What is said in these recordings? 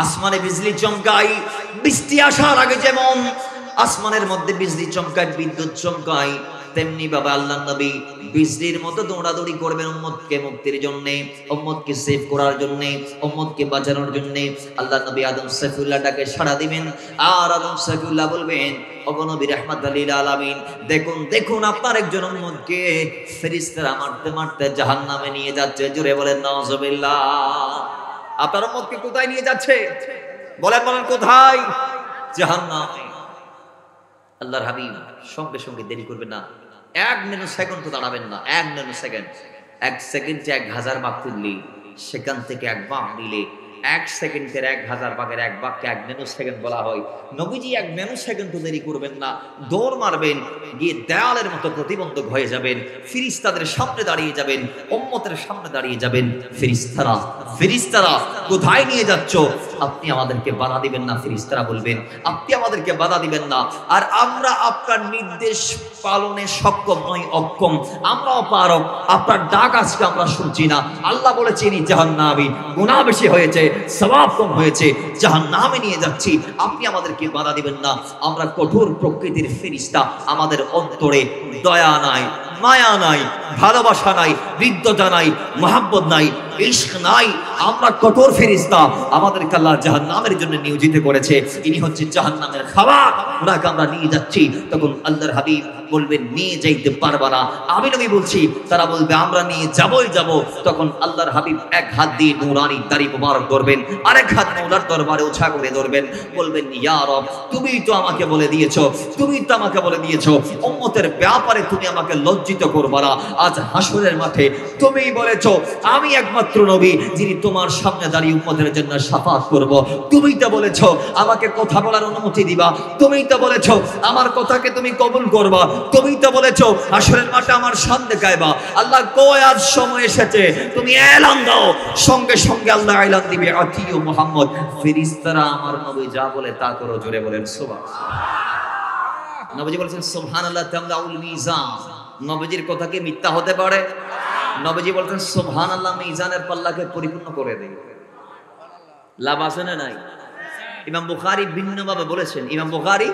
আসমানে বিজলি চমকায়, বৃষ্টি আসার আগে যেমন আসমানের মধ্যে বিজলি চমকায়, বিদ্যুৎ চমকায়, তেমনি বাবা আল্লাহর নবী বিজলির মতো দৌড়াদৌড়ি করবেন উম্মতকে মুক্তির জন্য, উম্মতকে সেভ করার জন্য, উম্মতকে বাঁচানোর জন্য। আল্লাহর নবী আদম সাইফুল্লাহ ডাকে সাড়া দিবেন, আর আদম সাইফুল্লাহ বলবেন, ওগো নবী রাহমাতুল লিল আলামিন, দেখুন দেখুন আপনার একজন উম্মতকে ফেরেশতারা মারতে মারতে জাহান্নামে নিয়ে যাচ্ছে। জোরে বলেন নাউজুবিল্লাহ। আপনার উম্মতকে কোথায় নিয়ে যাচ্ছে? বলেন বলেন কোথায়? জাহান্নামে। আল্লাহর হাবিব সঙ্গে সঙ্গে দেরি করবেন না, এক ন্যানো সেকেন্ড তো দাঁড়াবেন না। এক ন্যানো সেকেন্ড, এক সেকেন্ডে 1000 ভাগ তুললি, সেখান থেকে এক ভাগ নিলে 1 সেকেন্ডের 1000 ভাগের 1 ভাগকে 1 ন্যানো সেকেন্ড বলা হয়। নবীজি 1 ন্যানো সেকেন্ড তো দেরি করবেন না, দৌড় মারবেন, গিয়ে দেয়ালের মতো প্রতিবন্ধক হয়ে যাবেন, ফেরেশতাদের সামনে দাঁড়িয়ে যাবেন, উম্মতের সামনে দাঁড়িয়ে যাবেন। ফেরেশতারা ফেরেশতারা কোথায় নিয়ে যাচ্ছ? আপনি আমাদেরকে বাধা দিবেন না। ফেরেশতারা বলবেন, আপনি আমাদেরকে বাধা দিবেন না, আর আমরা আপনার নির্দেশ পালনে সক্ষম নই, অক্ষম, আমরাও পারব, আপনার ডাক আজকে আমরা শুনছি না। আল্লাহ বলেছেন জাহান্নামী, গুনাহ বেশি হয়েছে, সওয়াব কম হয়েছে, জাহান্নামে নিয়ে যাচ্ছি, আপনি আমাদেরকে বাধা দিবেন না। আমরা কঠোর প্রকৃতির ফেরেশতা, আমাদের অন্তরে দয়া নাই, মায়া নাই, ভালোবাসা নাই, হৃদ্যতা নাই, মহাব্বত নাই, ইশক নাই, আমরা কঠোর ফেরেশতা। আমাদেরকে আল্লাহ জাহান্নামের জন্য নিয়োজিত করেছে, ইনি হচ্ছে জাহান্নামের খাবার, ওনাকে আমরা নিয়ে যাচ্ছি। তখন আল্লাহর হাবিব বলবেন, নিয়ে যাইতে পারবা না। আমি নবী বলছি, তারা বলবে আমরা নিয়ে যাবই যাব। তখন আল্লাহর হাবিব এক হাত দিয়ে নূরানি দাড়ি মোবারক ধরবেন, আরেক হাত মওলার দরবারে উঁচা করে ধরবেন, বলবেন, ইয়া রব, তুমি তো আমাকে বলে দিয়েছো, তুমি তো আমাকে বলে দিয়েছো উম্মতের ব্যাপারে তুমি আমাকে লজ্জিত করবা না। আজ হাসরের মাঠে তুমিই বলেছো আমি একমাত্র নবী যিনি তোমার সামনে দাঁড়িয়ে উম্মতের জন্য শাফাত করব। তুমিই তো বলেছো আমাকে কথা বলার অনুমতি দিবা, তুমিই তো বলেছো আমার কথাকে তুমি কবুল করবা, তুমিই তো বলেছো হাসরের মাঠে আমার সামনে গায়বা। আল্লাহ কয় আজ সময় এসেছে, তুমি এলান দাও। সঙ্গে সঙ্গে আল্লাহ এলান দিবে, আতিউ মুহাম্মদ, ফেরেশতারা আমার নবী যা বলে তা করো। জোরে বলেন সুবহানাল্লাহ। নবীজি বলেছেন সুবহানাল্লাহ তামলাউল মিজান। নবীজির কথা কি মিথ্যা হতে পারে? নবীজি বলতেন সুবহানাল্লাহ মিজানের পাল্লাকে পরিপূর্ণ করে দেয়। লাভ আছে না নাই? ইমাম বুখারী ভিন্নভাবে বলেছেন, ইমাম বুখারী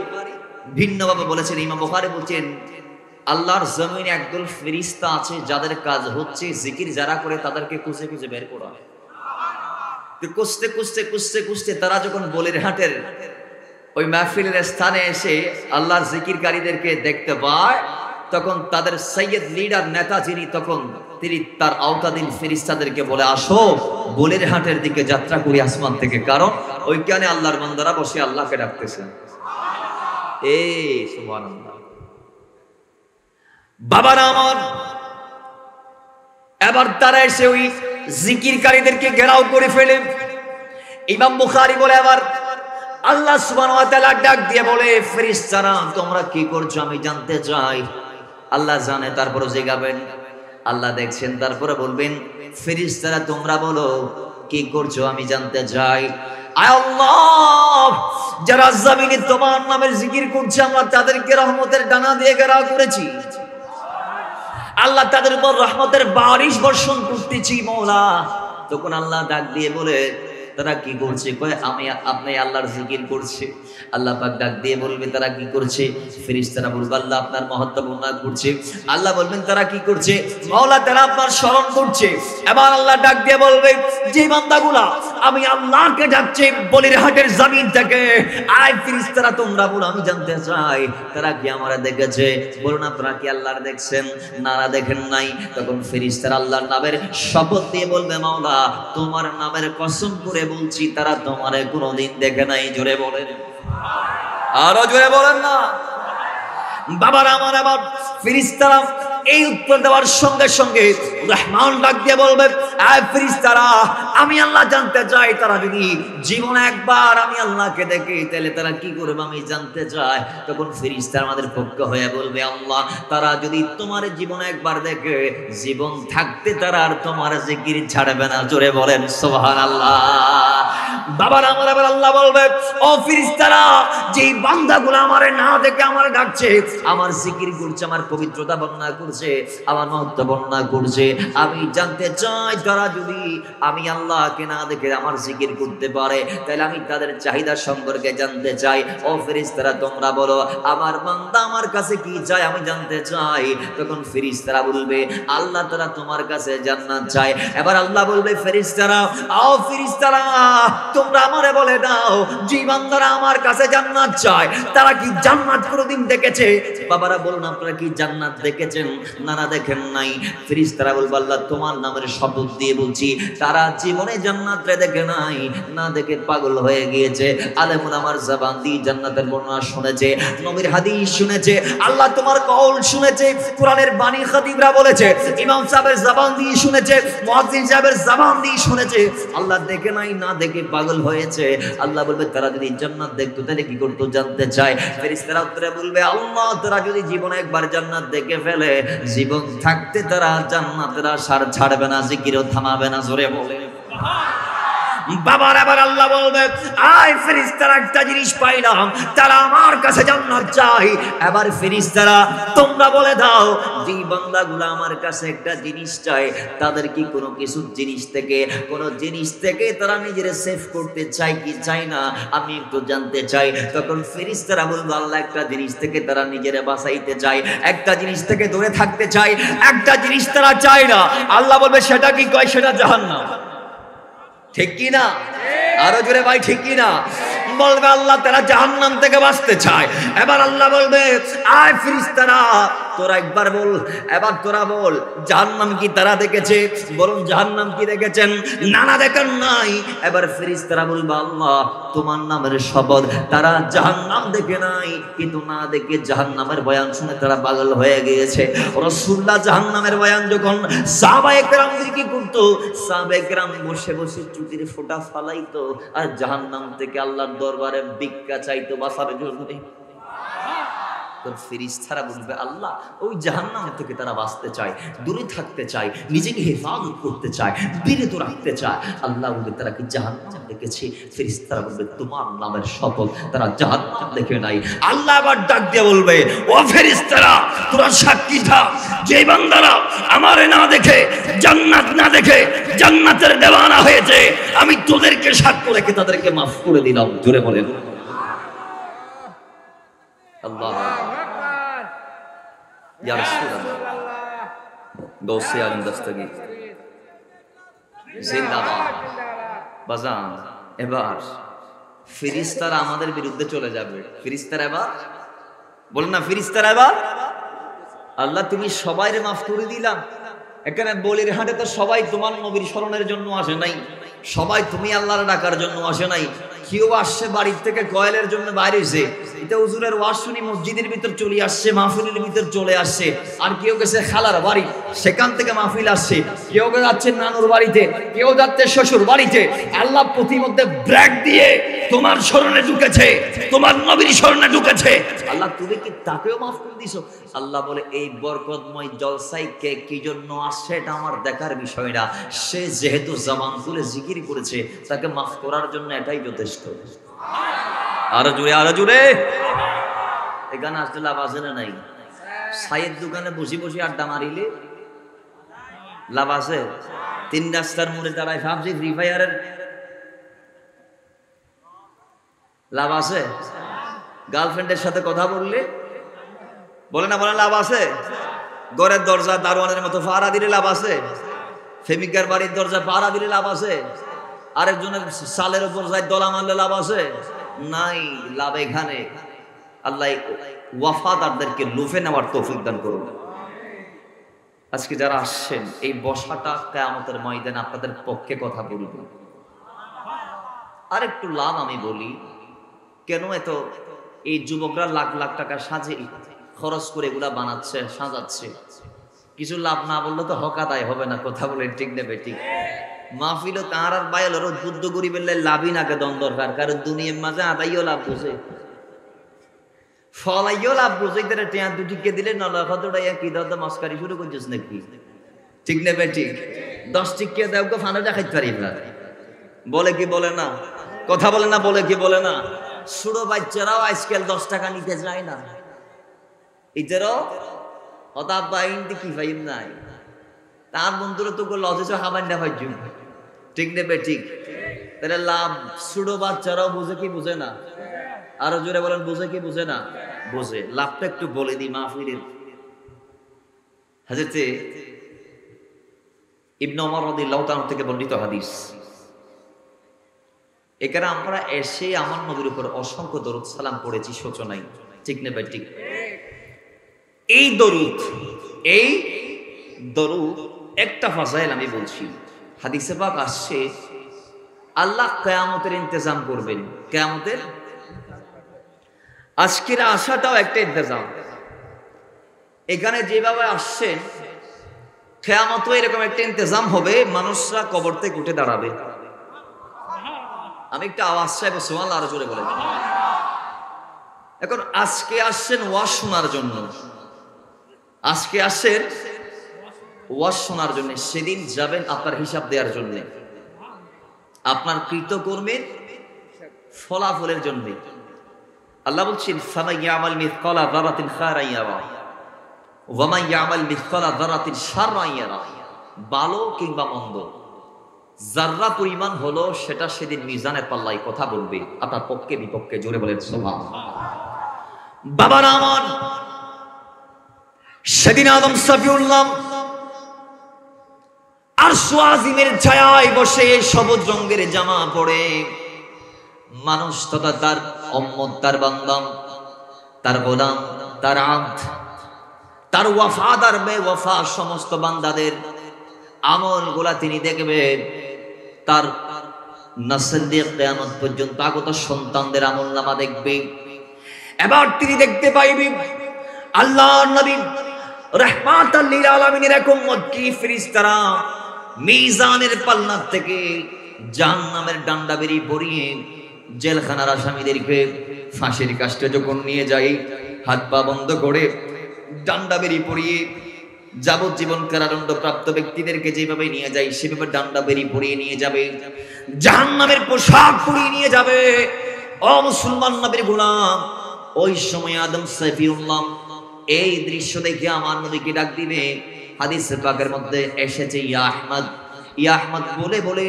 ভিন্নভাবে বলেছেন। ইমাম বুখারী বলছেন আল্লাহর জমিনে একদল ফেরেশতা আছে যাদের কাজ হচ্ছে জিকির যারা করে তাদেরকে খুঁজে খুঁজে বের করা। তো খুঁজতে খুঁজতে খুঁজতে খুঁজতে তারা যখন বলিরহাটের ওই মাহফিলের স্থানে এসে আল্লাহর জিকিরকারীদেরকে দেখতে পায়, তখন তাদের সৈয়দ লিডার নেতা যিনি, তখন তিনি তার আওতাধীন ফেরেশতাদেরকে বলে, আসো বলিরহাটের দিকে যাত্রা করি আসমান থেকে, কারণ ওইখানে আল্লাহর বান্দারা বসে আল্লাহকে ডাকতেছেন। সুবহানাল্লাহ। বাবারা আমার, এবার তারা এসে ওই জিকিরকারীদেরকে ঘেরাও করে ফেলে। ইমাম বুখারী বলে, এবার আল্লাহ সুবহানাহু ওয়া তাআলা ডাক দিয়ে বলে, ফেরেশতারা তোমরা কি করছো আমি জানতে চাই। আল্লাহ জানে, তারপরে জিজ্ঞাবেন। আল্লাহ দেখছেন, তারপরে বলবেন, ফেরেশতারা তোমরা বলো কি করছো আমি জানতে চাই। আয় আল্লাহ, যারা জমিনে তোমার নামের জিকির করছে আমরা তাদেরকে রহমতের ডানা দিয়ে ঘেরাও করেছি। আল্লাহ তাদের উপর রহমতের বারিশ বর্ষণ করতেছি মওলা। তখন আল্লাহ ডাক দিয়ে বলে, তারা কি করছে? কয় আমি আপনি আল্লাহর জিকির করছে। আল্লাহ পাক ডাক দিয়ে বলবে, তারা কি করছে? ফেরেশতারা বলবে, আল্লাহ আপনার মহত্ব বর্ণনা করছে। আল্লাহ বলবেন, তারা কি করছে? মাওলা তারা আপনার স্মরণ করছে। এবার আল্লাহ ডাক দিয়ে বলবে, যে বান্দাগুলা আমি আল্লাহকে ডাকছে বলিরহাটের জমিন থেকে, আয় ফেরেশতারা তোমরা বলো আমি জানতে চাই তারা কি আমারে দেখেছে? বলুন আপনারা কি আল্লাহর দেখছেন? না দেখেন নাই। তখন ফেরেশতারা আল্লাহর নামের শপথ দিয়ে বলবে, মাওলা তোমার নামের কসম করে বলছি তারা তোমারে কোনোদিন দেখে নাই। জোরে বলেন, আরো জোরে বলেন না। বাবার আমার, আবার ফেরেশতারা এই উত্তর দেওয়ার সঙ্গে সঙ্গে রহমান ডাক দিয়ে বলবে, আয় ফেরেশতারা আমি আল্লাহ জানতে চাই তারা যদি জীবনে একবার আমি আল্লাহকে দেখে তাহলে তারা কি করবে আমি জানতে চাই। তখন ফেরেশতারা আমাদের পক্ষ হয়ে বলবে, আল্লাহ তারা যদি তোমার জীবনে একবার দেখে জীবন থাকতে তারা আর তোমার জিকির ছাড়বে না। জোরে বলেন সুবহানাল্লাহ। বাবার আমার, আবার আল্লাহ বলবে, ও ফেরেশতারা যেই বান্দাগুলো আমারে না দেখে আমার ডাকছে, আমার জিকির করছে, আমার পবিত্রতা বর্ণনা করছে, আমার মহত্ব বর্ণনা করছে, আমি জানতে চাই তারা যদি আমি আল্লাহকে না দেখে আমার জিকির করতে পারে তাহলে আমি তাদের চাহিদা সম্পর্কে জানতে চাই। ও ফেরেশতারা তোমরা বলো আমার বান্দা আমার কাছে কি চায় আমি জানতে চাই। তখন ফেরেশতারা বলবে আল্লাহ তাআলা তোমার কাছে জান্নাত চায়। এবার আল্লাহ বলবে ফেরেশতারা আও ফেরেশতারা তোমরা আমারে বলে দাও যে বান্দারা আমার কাছে জান্নাত চায় তারা কি জান্নাত কোনোদিন দেখেছে? বাবারা বলুন আপনারা কি জান্নাত দেখেছেন? না না দেখেন নাই। ফেরেশতারা বলবে আল্লাহ তোমার নামের শপথ দিয়ে বলছি তারা জীবনে জান্নাত দেখে নাই, না দেখে পাগল হয়ে গিয়েছে। আলেমুল আমার জবান দিয়ে জান্নাতের বর্ণনা শুনেছে, নবীর হাদিস শুনেছে, আল্লাহ তোমার কওল শুনেছে, কোরআনের বাণী খতিবরা বলেছে, ইমাম সাহেবের জবান দিয়ে শুনেছে, মুয়াজ্জিন সাহেবের জবান দিয়ে শুনেছে। আল্লাহ দেখে নাই, না দেখে পাগল হয়েছে। আল্লাহ বলবে তারা যদি জান্নাত দেখতো তাহলে কি করতো জানতে চায়। ফেরেশতারা উত্তরে বলবে আল্লাহ তারা যদি জীবনে একবার জান্নাত দেখে ফেলে জীবন থাকতে তারা জান্নাতের আশা ছাড়বে না, জিকিরও থামাবে না। জোরে বলে বাবার। এবার আল্লাহ বলবে আয় ফেরেশতারা একটা জিনিস পাইলাম তারা আমার কাছে জান্নাত চাই। এবার ফেরেশতারা তোমরা বলে দাও যে বান্দাগুলো আমার কাছে একটা জিনিস চায় তাদের কি কোনো কিছু জিনিস থেকে তারা নিজেরে সেভ করতে চায় কি চায় না আমি একটু জানতে চাই। তখন ফেরেশতারা বলবে আল্লাহ একটা জিনিস থেকে তারা নিজেরে বাঁচাইতে চায়, একটা জিনিস থেকে দূরে থাকতে চায়, একটা জিনিস তারা চায় না। আল্লাহ বলবে সেটা কি কয়? সেটা জাহান্নাম। ঠিক কি না? আরো জোরে ভাই ঠিক কি না? বলবে আল্লাহ তারা জাহান্নাম থেকে বাঁচতে চায়। এবার আল্লাহ বলবে আয় ফেরেশতারা তোরা একবার বল, এবার তোরা বল জাহান্নাম কি তারা দেখেছে? বলুন জাহান্নাম কি দেখেছেন? না না দেখেন নাই। এবার ফেরেশতারা বলবে আল্লাহ তোমার নামের শপথ তারা জাহান্নাম দেখে নাই, কিন্তু না দেখে জাহান্নামের বয়ান শুনে তারা পাগল হয়ে গিয়েছে। রাসূলুল্লাহ জাহান্নামের বয়ান যখন সাহাবায়ে কেরামদের কি করতো, সাহাবায়ে কেরাম বসে বসে চুটির ফোঁটা ফালাইতো আর জাহান্নাম থেকে আল্লাহর দরবারে ভিক্ষা চাইতো বাঁচার জন্য। ফেরেশতারা বলবে আল্লাহ ওই জাহান্নাম থেকে তারা বাঁচতে চায়, দূরে থাকতে চায়, নিজেকে হেফাজত করতে চায়, বিরত রাখতে চায়। আল্লাহ বলবে তারা কি জাহান্নাম দেখেছে? ফেরেশতারা বলবে তোমার নামের শপথ তারা জাহান্নাম দেখে নাই। আল্লাহ আবার ডাক দিয়ে বলবে ও ফেরেশতারা তোরা সাক্ষী থাক যে বান্দারা আমারে না দেখে জান্নাত না দেখে জান্নাতের দেওয়ানা হয়েছে আমি তোদেরকে সাক্ষ্য রেখে তাদেরকে মাফ করে দিলাম। জোরে বলেন আল্লাহ ইয়া রাসূলুল্লাহ গৌসে আলম দস্তগীর জিন্দাবাদ। বাজান এবার ফেরেশতারা আমাদের বিরুদ্ধে চলে যাবে। ফেরেশতারা এবার বলেন না ফেরেশতারা এবার আল্লাহ তুমি সবাইরে মাফ করে দিলাম। এখানে বলির হাটে তো সবাই তোমার নবীর স্মরণের জন্য আসে নাই, সবাই তুমি আল্লাহর ডাকার জন্য আসে নাই। কেউ আসছে বাড়ির থেকে কয়েলের জন্য বাইরে এসে এটা হুজুরের ওয়াজ শুনি মসজিদের ভিতর চলে আসছে, মাহফিলের ভিতর চলে আসছে। আর কেউ গেছে খালার বাড়ি, সেখান থেকে মাহফিল আসছে। কেউ যাচ্ছে নানুর বাড়িতে, কেউ যাচ্ছে শ্বশুর বাড়িতে। আল্লাহ প্রতিমধ্যে ব্রেক দিয়ে তোমার স্মরণে ঢুকেছে, তোমার নবীর স্মরণে ঢুকেছে। আল্লাহ তুমি কি তাকেও মাফ করে দিছো? আল্লাহ বলে এই বরকতময় জলসায় কে কি জন্য আসছে এটা আমার দেখার বিষয় না। সে যেহেতু জবান খুলে জিকির করেছে তাকে মাফ করার জন্য এটাই যথেষ্ট। আরো জুড়ে আরো জুড়ে এখানে আসতে লাভ আছে না নাই? সাইয়ের দোকানে বসে বসে আড্ডা মারিলে লাভ আছে? 3 রাস্তার মোড়ে দাঁড়ায় ভাবছি ফ্রি ফায়ারের লাভ আছে? গার্লফ্রেন্ডের সাথে কথা বললে বলে না বলে লাভ আছে? ঘরের দরজা দারোয়ানের মতো পাহারা দিলে লাভ আছে? ফেমিকার বাড়ির দরজা পাহারা দিলে লাভ আছে? আরেকজনের সালের উপর যাই দলা মারলে লাভ আছে? নাই। লাভ এখানে আল্লাহ ওয়াফাদারদেরকে লুফে নেওয়ার তৌফিক দান করুন। আজকে যারা আসছেন এই বসাটা কিয়ামতের ময়দানে আপনাদের পক্ষে কথা বলবো। আর একটু লাভ আমি বলি, কেন এত এই যুবকরা লাখ লাখ টাকা সাজে খরচ করে এগুলা বানাচ্ছে সাজাচ্ছে, কিছু লাভ না বললে তো হক আদায় হবে না। কথা বলে ঠিক নেবে ঠিক মাহফিল তাহার আর বাইলের বুদ্ধ গরিবের লাভই নাকে দন দরকার, কারণ দুনিয়ার মাঝে আদাইও লাভ বুঝে ফলাইও লাভ বুঝে। তারা টিয়া দুটিকে দিলে নলা কতটাই কি দাদা মস্কারি শুরু করছিস নাকি? ঠিক নেবে ঠিক 10 টিকিয়া দেও গো ফানাটা খাইতে পারি না বলে কি বলে না? কথা বলে না বলে কি বলে না? ছোট বাচ্চারাও আজকাল 10 টাকা নিতে যায় না। এদেরও হতাব বাইন কি ফাইম নাই তার বন্ধুরা তো লজেছ হাবান না ভাই, ঠিক নেবে ঠিক। তাহলে লাভ ছোট বাচ্চারাও বুঝে কি বুঝে না? আরো জোরে বলেন, বুঝে কি বুঝে না? বুঝে। লাভটা একটু বলে দিই মাহফিলের। হযরতে ইবনে ওমর রাদিয়াল্লাহু তাআলা থেকে বর্ণিত হাদিস। এখানে আমরা এসে আমার নবীর উপর অসংখ্য দরুদ সালাম পড়েছি সূচনায়, ঠিক না ভাই ঠিক? এই দরুদ একটা ফাজাইল আমি বলছি। হাদিসে পাক আসছে আল্লাহ কিয়ামতের ইন্তজাম করবেন। কিয়ামতের আজকের আশাটাও একটা ইন্তজাম। এখানে যেভাবে আসছেন কিয়ামত এরকম একটা ইন্তজাম হবে, মানুষরা কবর থেকে উঠে দাঁড়াবে। আমি একটা আওয়াজ চাইবো, সুবহানাল্লাহ আরো জোরে বলেন। এখন আজকে আসছেন ওয়াজ শোনার জন্য, আজকে আসছেন ওয়াজ শোনার জন্য, সেদিন যাবেন আপনার হিসাব দেওয়ার জন্য, আপনার কৃতকর্মের ফলাফলের জন্য। আল্লাহ বলছেন ফামান ইয়ামাল মিসকালা যারাতিন খায়রান ইয়ারা ওয়া মান ইয়ামাল মিসকালা যারাতিন শাররান ইয়ারা। ভালো কিংবা মন্দ যাররা পরিমাণ হলো সেটা সেদিন মিজানের পাল্লায় কথা বলবে, আপনার পক্ষে বিপক্ষে। জোরে বলেন সুবহানাল্লাহ। বাবার আমার সেদিন আদম সফিউল্লাহ আরশ আজিমের ছায়ায় বসে সবুজ রঙের জামা পরে মানুষ তথা তার উম্মত, তার বান্দা, তার গোলাম, তার আব্দ, তার ওয়াফাদার বেওয়াফা সমস্ত বান্দাদের আমলগুলা তিনি দেখবেন। তার নসল দিয়ে কিয়ামত পর্যন্ত আগত সন্তানদের আমলনামা দেখবে। এবার তিনি দেখতে পাইবেন আল্লাহর নবী রাহমাতাল লিল আলামিনের এক উম্মত কি ফেরেশতারা মিজানের পাল্লা থেকে জাহান্নামের ডান্ডা বেরি পরিয়ে জেলখানার আসামিদেরকে ফাঁসির কাস্টে যখন নিয়ে যায়, হাত পা বন্ধ করে ডান্ডা বেরি পরিয়ে যাবজ্জীবন কারাদণ্ড প্রাপ্ত ব্যক্তিদেরকে যেভাবে নিয়ে যায় সেভাবে ডান্ডা বেরি পরিয়ে নিয়ে যাবে, জাহান্নামের পোশাক পরিয়ে নিয়ে যাবে। ও মুসলমান নবীর গোলাম, ওই সময় আদম সফিউল্লাহ এই দৃশ্য দেখে আমার নবীকে ডাক দিবে। হাদিসে পাকের মধ্যে এসেছে ইয়া আহমদ, ইয়া আহমদ বলে বলে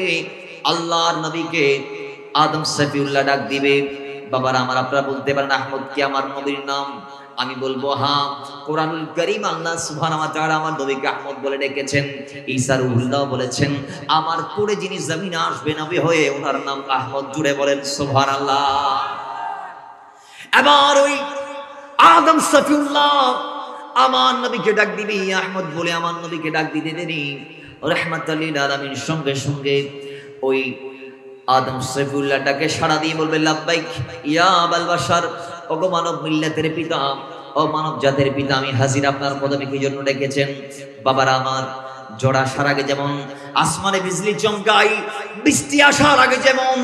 আল্লাহর নবীকে আদম সফিউল্লাহ ডাক দিবে। বাবার আমার, আপনারা বলতে পারেন আহমদ কি আমার নবীর নাম? আমি বলবো হ্যাঁ, কোরআনুল কারীম আল্লাহ সুবহানাহু ওয়া তাআলা আমার নবীকে আহমদ বলে ডেকেছেন। ঈসা রূহুল্লাহ বলেছেন আমার পরে যিনি জমিনে আসবে নবী হয়ে ওনার নাম আহমদ। জুড়ে বলেন সুবহানাল্লাহ। এবার ওই আদম সফিউল্লাহ আমার নবীকে ডাক দিবি আহমদ বলে, আমার নবীকে ডাক দিতে দেরি রাহমাতাল লিল আলামিন সঙ্গে সঙ্গে ওই আদম সফিউল্লাহটাকে সাড়া দিয়ে বলবে লাব্বাইক ইয়া আবাল বাশার। ওগো মানব মিল্লাতের পিতা, ও মানব জাতের পিতা, আমি হাজির আপনার পদবী কি জন্য ডেকেছেন? বাবারা আমার, জোড়া আসার আগে যেমন আসমানে বিজলি চমকায়, বৃষ্টি আসার আগে যেমন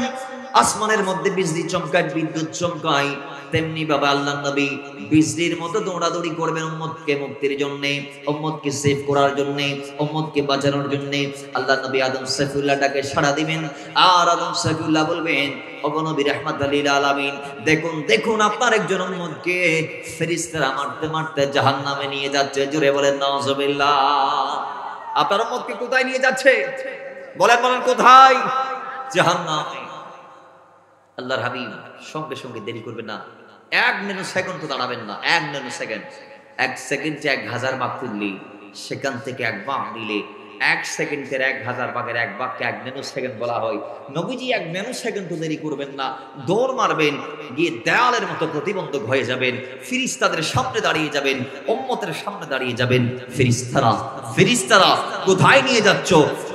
আসমানের মধ্যে বিজলি চমকায়, বিদ্যুৎ চমকায়, তেমনি বাবা আল্লাহর নবী বিজলির মতো দৌড়াদৌড়ি করবেন উম্মতকে মুক্তির জন্য, উম্মতকে সেভ করার জন্য, উম্মতকে বাঁচানোর জন্য। আল্লাহর নবী আদম সফিউল্লাহটাকে সাড়া দিবেন, আর আদম সফিউল্লাহ বলবেন ওগো নবী রাহমাতাল লিল আলামিন, দেখুন দেখুন আপনার একজন উম্মতকে ফেরেশতারা মারতে মারতে জাহান্নামে নিয়ে যাচ্ছে। জোরে বলেন নাউজুবিল্লাহ। আপনার উম্মতকে কোথায় নিয়ে যাচ্ছে? বলেন বলেন কোথায়? জাহান্নামে। আল্লাহর হাবিব সঙ্গে সঙ্গে দেরি করবেন না, এক ন্যানো সেকেন্ড তো দাঁড়াবেন না। এক ন্যানো সেকেন্ড, এক সেকেন্ডে 1000 ভাগ তুললি, সেখান থেকে এক ভাগ নিলে, এক সেকেন্ডের 1000 ভাগের এক ভাগকে 1 ন্যানো সেকেন্ড বলা হয়। নবীজি 1 ন্যানো সেকেন্ড তো দেরি করবেন না, দৌড় মারবেন, গিয়ে দেয়ালের মতো প্রতিবন্ধক হয়ে যাবেন, ফেরেশতাদের সামনে দাঁড়িয়ে যাবেন, উম্মতের সামনে দাঁড়িয়ে যাবেন। ফেরেশতারা ফেরেশতারা কোথায় নিয়ে যাচ্ছ?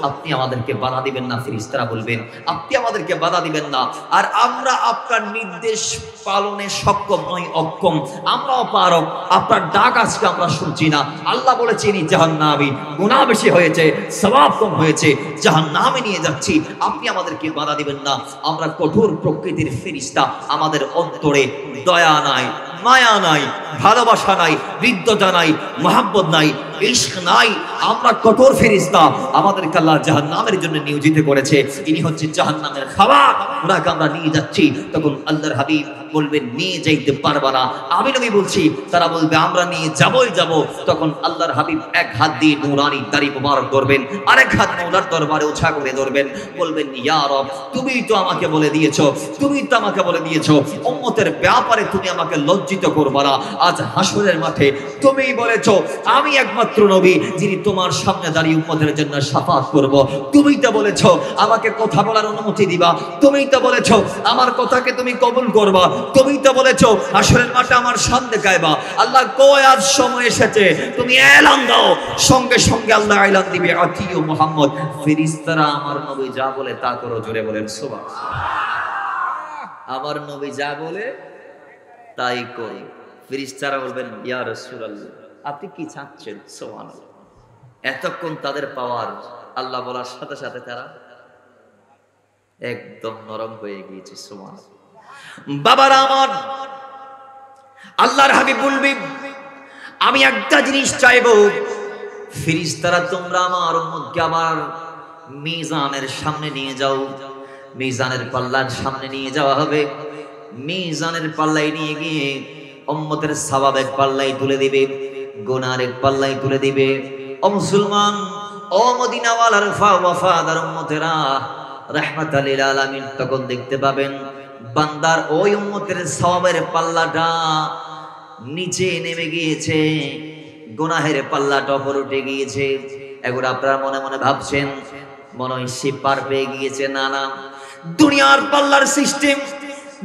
আপনি আমাদেরকে বাধা দিবেন না। ফেরেশতারা বলবেন আপনি আমাদেরকে বাধা দিবেন না, আর আমরা আপনার নির্দেশ পালনে সক্ষম নই, অক্ষম। আমরাও পারব, আপনার ডাক আজকে আমরা শুনছি না। আল্লাহ বলেছেন জাহান্নামী, গুনাহ বেশি হয়েছে, সওয়াব কম হয়েছে, জাহান্নামে নিয়ে যাচ্ছি, আপনি আমাদেরকে বাধা দিবেন না। আমরা কঠোর প্রকৃতির ফেরেশতা, আমাদের অন্তরে দয়া নাই, মায়া নাই, ভালোবাসা নাই, হৃদ্যতা নাই, মহাব্বত নাই। ইশক নাই, আমরা কঠোর ফেরেশতা, আমাদেরকে আল্লাহ জাহান্নামের জন্য নিয়োজিত করেছে, ইনি হচ্ছে জাহান্নামের খাবার, ওনাকে আমরা নিয়ে যাচ্ছি। তখন আল্লাহর হাবিব বলবেন নিয়ে যাইতে পারবা না। আমি নবী বলছি, তারা বলবে আমরা নিয়ে যাবই যাব। তখন আল্লাহর হাবিব এক হাত দিয়ে নূরানি দাড়ি মোবারক ধরবেন, আরেক হাত মওলার দরবারে উঁচা করে ধরবেন, বলবেন ইয়া রব, তুমি তো আমাকে বলে দিয়েছো, তুমি তো আমাকে বলে দিয়েছো উম্মতের ব্যাপারে তুমি আমাকে লজ্জিত করবা না। আজ হাসরের মাঠে তুমি বলেছো আমি একমাত্র নবী যিনি তোমার সামনে দাঁড়িয়ে উম্মতের জন্য শাফাত করব। তুমি তো বলেছো আমাকে কথা বলার অনুমতি দিবা, তুমি তো বলেছো আমার কথাকে তুমি কবুল করবা, তুমি তো বলেছো হাসরের মাঠে আমার শান দেখাইবা। আল্লাহ কয় আজ সময় এসেছে, তুমি এলান দাও। সঙ্গে সঙ্গে আল্লাহ এলান দিবে আতিউ মুহাম্মদ, ফেরেশতারা আমার নবী যা বলে তা করো। জোরে বলেন সুবহানাল্লাহ। আমার নবী যা বলে তাই করি। ফেরেশতারা বলবেন ইয়া রাসূলুল্লাহ আপনি কি চাচ্ছেন? সুবহানাল্লাহ। এতক্ষণ তাদের পাওয়ার, আল্লাহ বলার সাথে সাথে তারা একদম নরম হয়ে গিয়েছে। সুবহানাল্লাহ। বাবারা আমার, আল্লাহর হাবিব বলবে আমি একটা জিনিস চাইবো, ফেরেশতারা তোমরা আমার উম্মতকে আবার মিজানের সামনে নিয়ে যাও। মিজানের পাল্লার সামনে নিয়ে যাওয়া হবে। মিজানের পাল্লায় নিয়ে গিয়ে উম্মতের সওয়াব এক পাল্লায় তুলে দিবে, গুনার এক পাল্লায় তুলে দিবে। ও মুসলমান, ও মদিনাওয়ালার ওয়াফাদার উম্মতেরা, রাহমাতাল লিল আলামিন তখন দেখতে পাবেন বান্দার ওই উম্মতের সওয়াবের পাল্লাটা নিচে নেমে গিয়েছে, গুনাহের পাল্লাটা উপরে উঠে গিয়েছে। এখন আপনারা মনে মনে ভাবছেন মনে হয় সে পার পেয়ে গিয়েছে। না না, দুনিয়ার পাল্লার সিস্টেম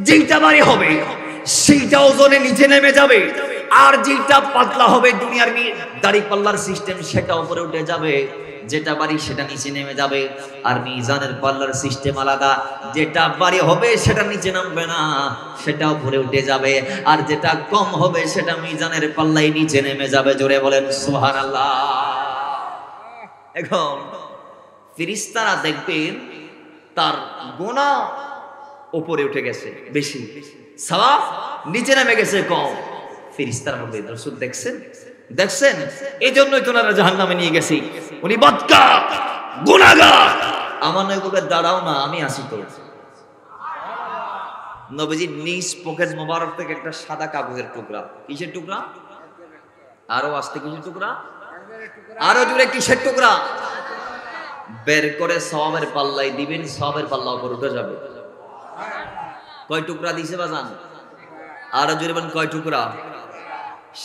যেটা ভারী হবে সেইটা ওজনে নিচে নেমে যাবে, আর যেটা পাতলা হবে দুনিয়ার দাড়ি পাল্লার সিস্টেম সেটা উপরে উঠে যাবে। যেটা ভারী সেটা নিচে নেমে যাবে। আর মিজানের পাল্লার সিস্টেম আলাদা, যেটা ভারী হবে সেটা নিচে নামবে না, সেটা উপরে উঠে যাবে। আর যেটা কম হবে সেটা মিজানের পাল্লায় নিচে নেমে যাবে। জোরে বলেন সুবহানাল্লাহ। এখন ফেরেশতারা দেখবেন তার গুনাহ উপরে উঠে গেছে বেশি, সওয়াব নিচে নেমে গেছে কম। ফেরেশতারা বলবে রাসূল দেখছেন দেখছেন, এই জন্যই তো ওনারা জাহান্নামে নিয়ে গেছি, উনি বদকার গুনাহগার। আমার নবী বলবে দাঁড়াও না, আমি আসি তো। নবীজির নিজ পকেট মোবারক থেকে একটা সাদা কাগজের টুকরা, কিসের টুকরা? আরো আস্তে, কিসের টুকরা? আরো জোরে, কিসের টুকরা? বের করে সওয়াবের পাল্লায় দিবেন, সওয়াবের পাল্লা উপর উঠে যাবে। কয় টুকরা দিছে বাজান? আরো জোরে বলেন কয় টুকরা?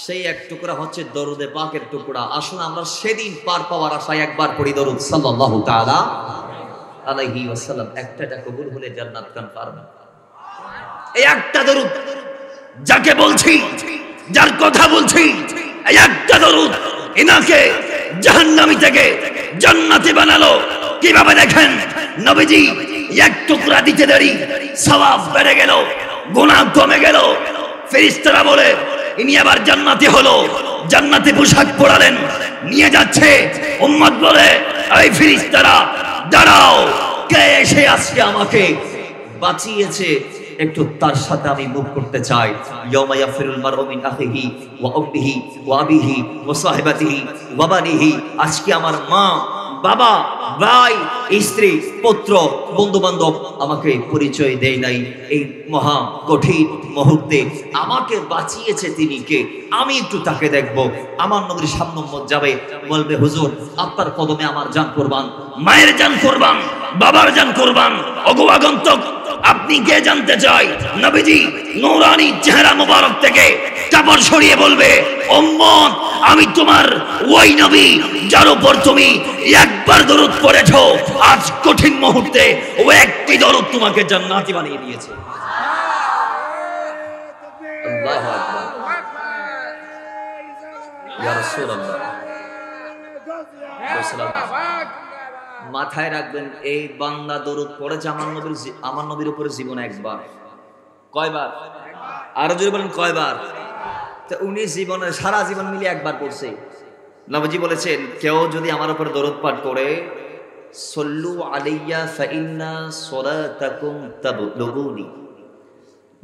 সেই এক টুকরা হচ্ছে দরুদে পাকের টুকরা। আসুন আমরা সেদিন পার পাওয়ার আশায় একবার পড়ি দরুদ সাল্লাল্লাহু তাআলা আলাইহি ওয়াসাল্লাম। একটা কবুল হলে জান্নাত কান পারবেন। এই একটা দরুদ যাকে বলছি, যার কথা বলছি, এই একটা দরুদ এনাকে জাহান্নামী থেকে জান্নাতে বানালো। কিভাবে দেখেন, নবীজি এক টুকরা দিতে দেরি সওয়াব বেড়ে গেল, গুনাহ কমে গেল। ফেরেশতারা বলে ইনি আবার জান্নাতি হলো। জান্নাতে পোশাক পরালেন, নিয়ে যাচ্ছে। উম্মত বলে এই ফেরেশতারা দাঁড়াও, কে এসে আজকে আমাকে বাঁচিয়েছে একটু তার সাথে আমি মুখ করতে চাই। ইয়াউমা ইয়াফিরুল মারউ মিন আখিহি ওয়া উম্মিহি ওয়া আবিহি ওয়া সাহিবাতিহি ওয়া বানিহি। আজকে আমার মা, বাবা, ভাই, স্ত্রী, পুত্র, বন্ধু বান্ধব আমাকে পরিচয় দেয় নাই। এই মহা কঠিন মুহূর্তে আমাকে বাঁচিয়েছে তিনি কে, আমি একটু তাকে দেখব। আমার নবীর সামনে উম্মত যাবে, বলবে হুজুর আপনার কদমে আমার জান কুরবান, মায়ের জান কুরবান, বাবার জান কুরবান। ওগো আগন্তুক, আপনি কে জানতে চাই? নবীজি নূরানি চেহারা মোবারক থেকে কাপড় সরিয়ে বলবে উম্মত আমি তোমার ওই নবী যার উপর তুমি একবার দরুদ পড়েছো, আজ কঠিন মুহূর্তে ও একটি দরুদ তোমাকে জান্নাতি বানিয়ে দিয়েছে। আল্লাহু আকবার। ইয়া রাসূলুল্লাহ মাথায় রাখবেন, এই বান্দা দরুদ পড়েছে আমার নবীর উপরে জীবনে একবার। কয়বার? আরো জোরে বলেন কয়বার? তো উনি জীবনে সারা জীবন মিলে একবার পড়ছে। নবীজি বলেছেন কেউ যদি আমার উপর দরুদ পাঠ করে, সল্লু আলাইয়া ফাইন্না সলাতাকুম তাবলুগুনি।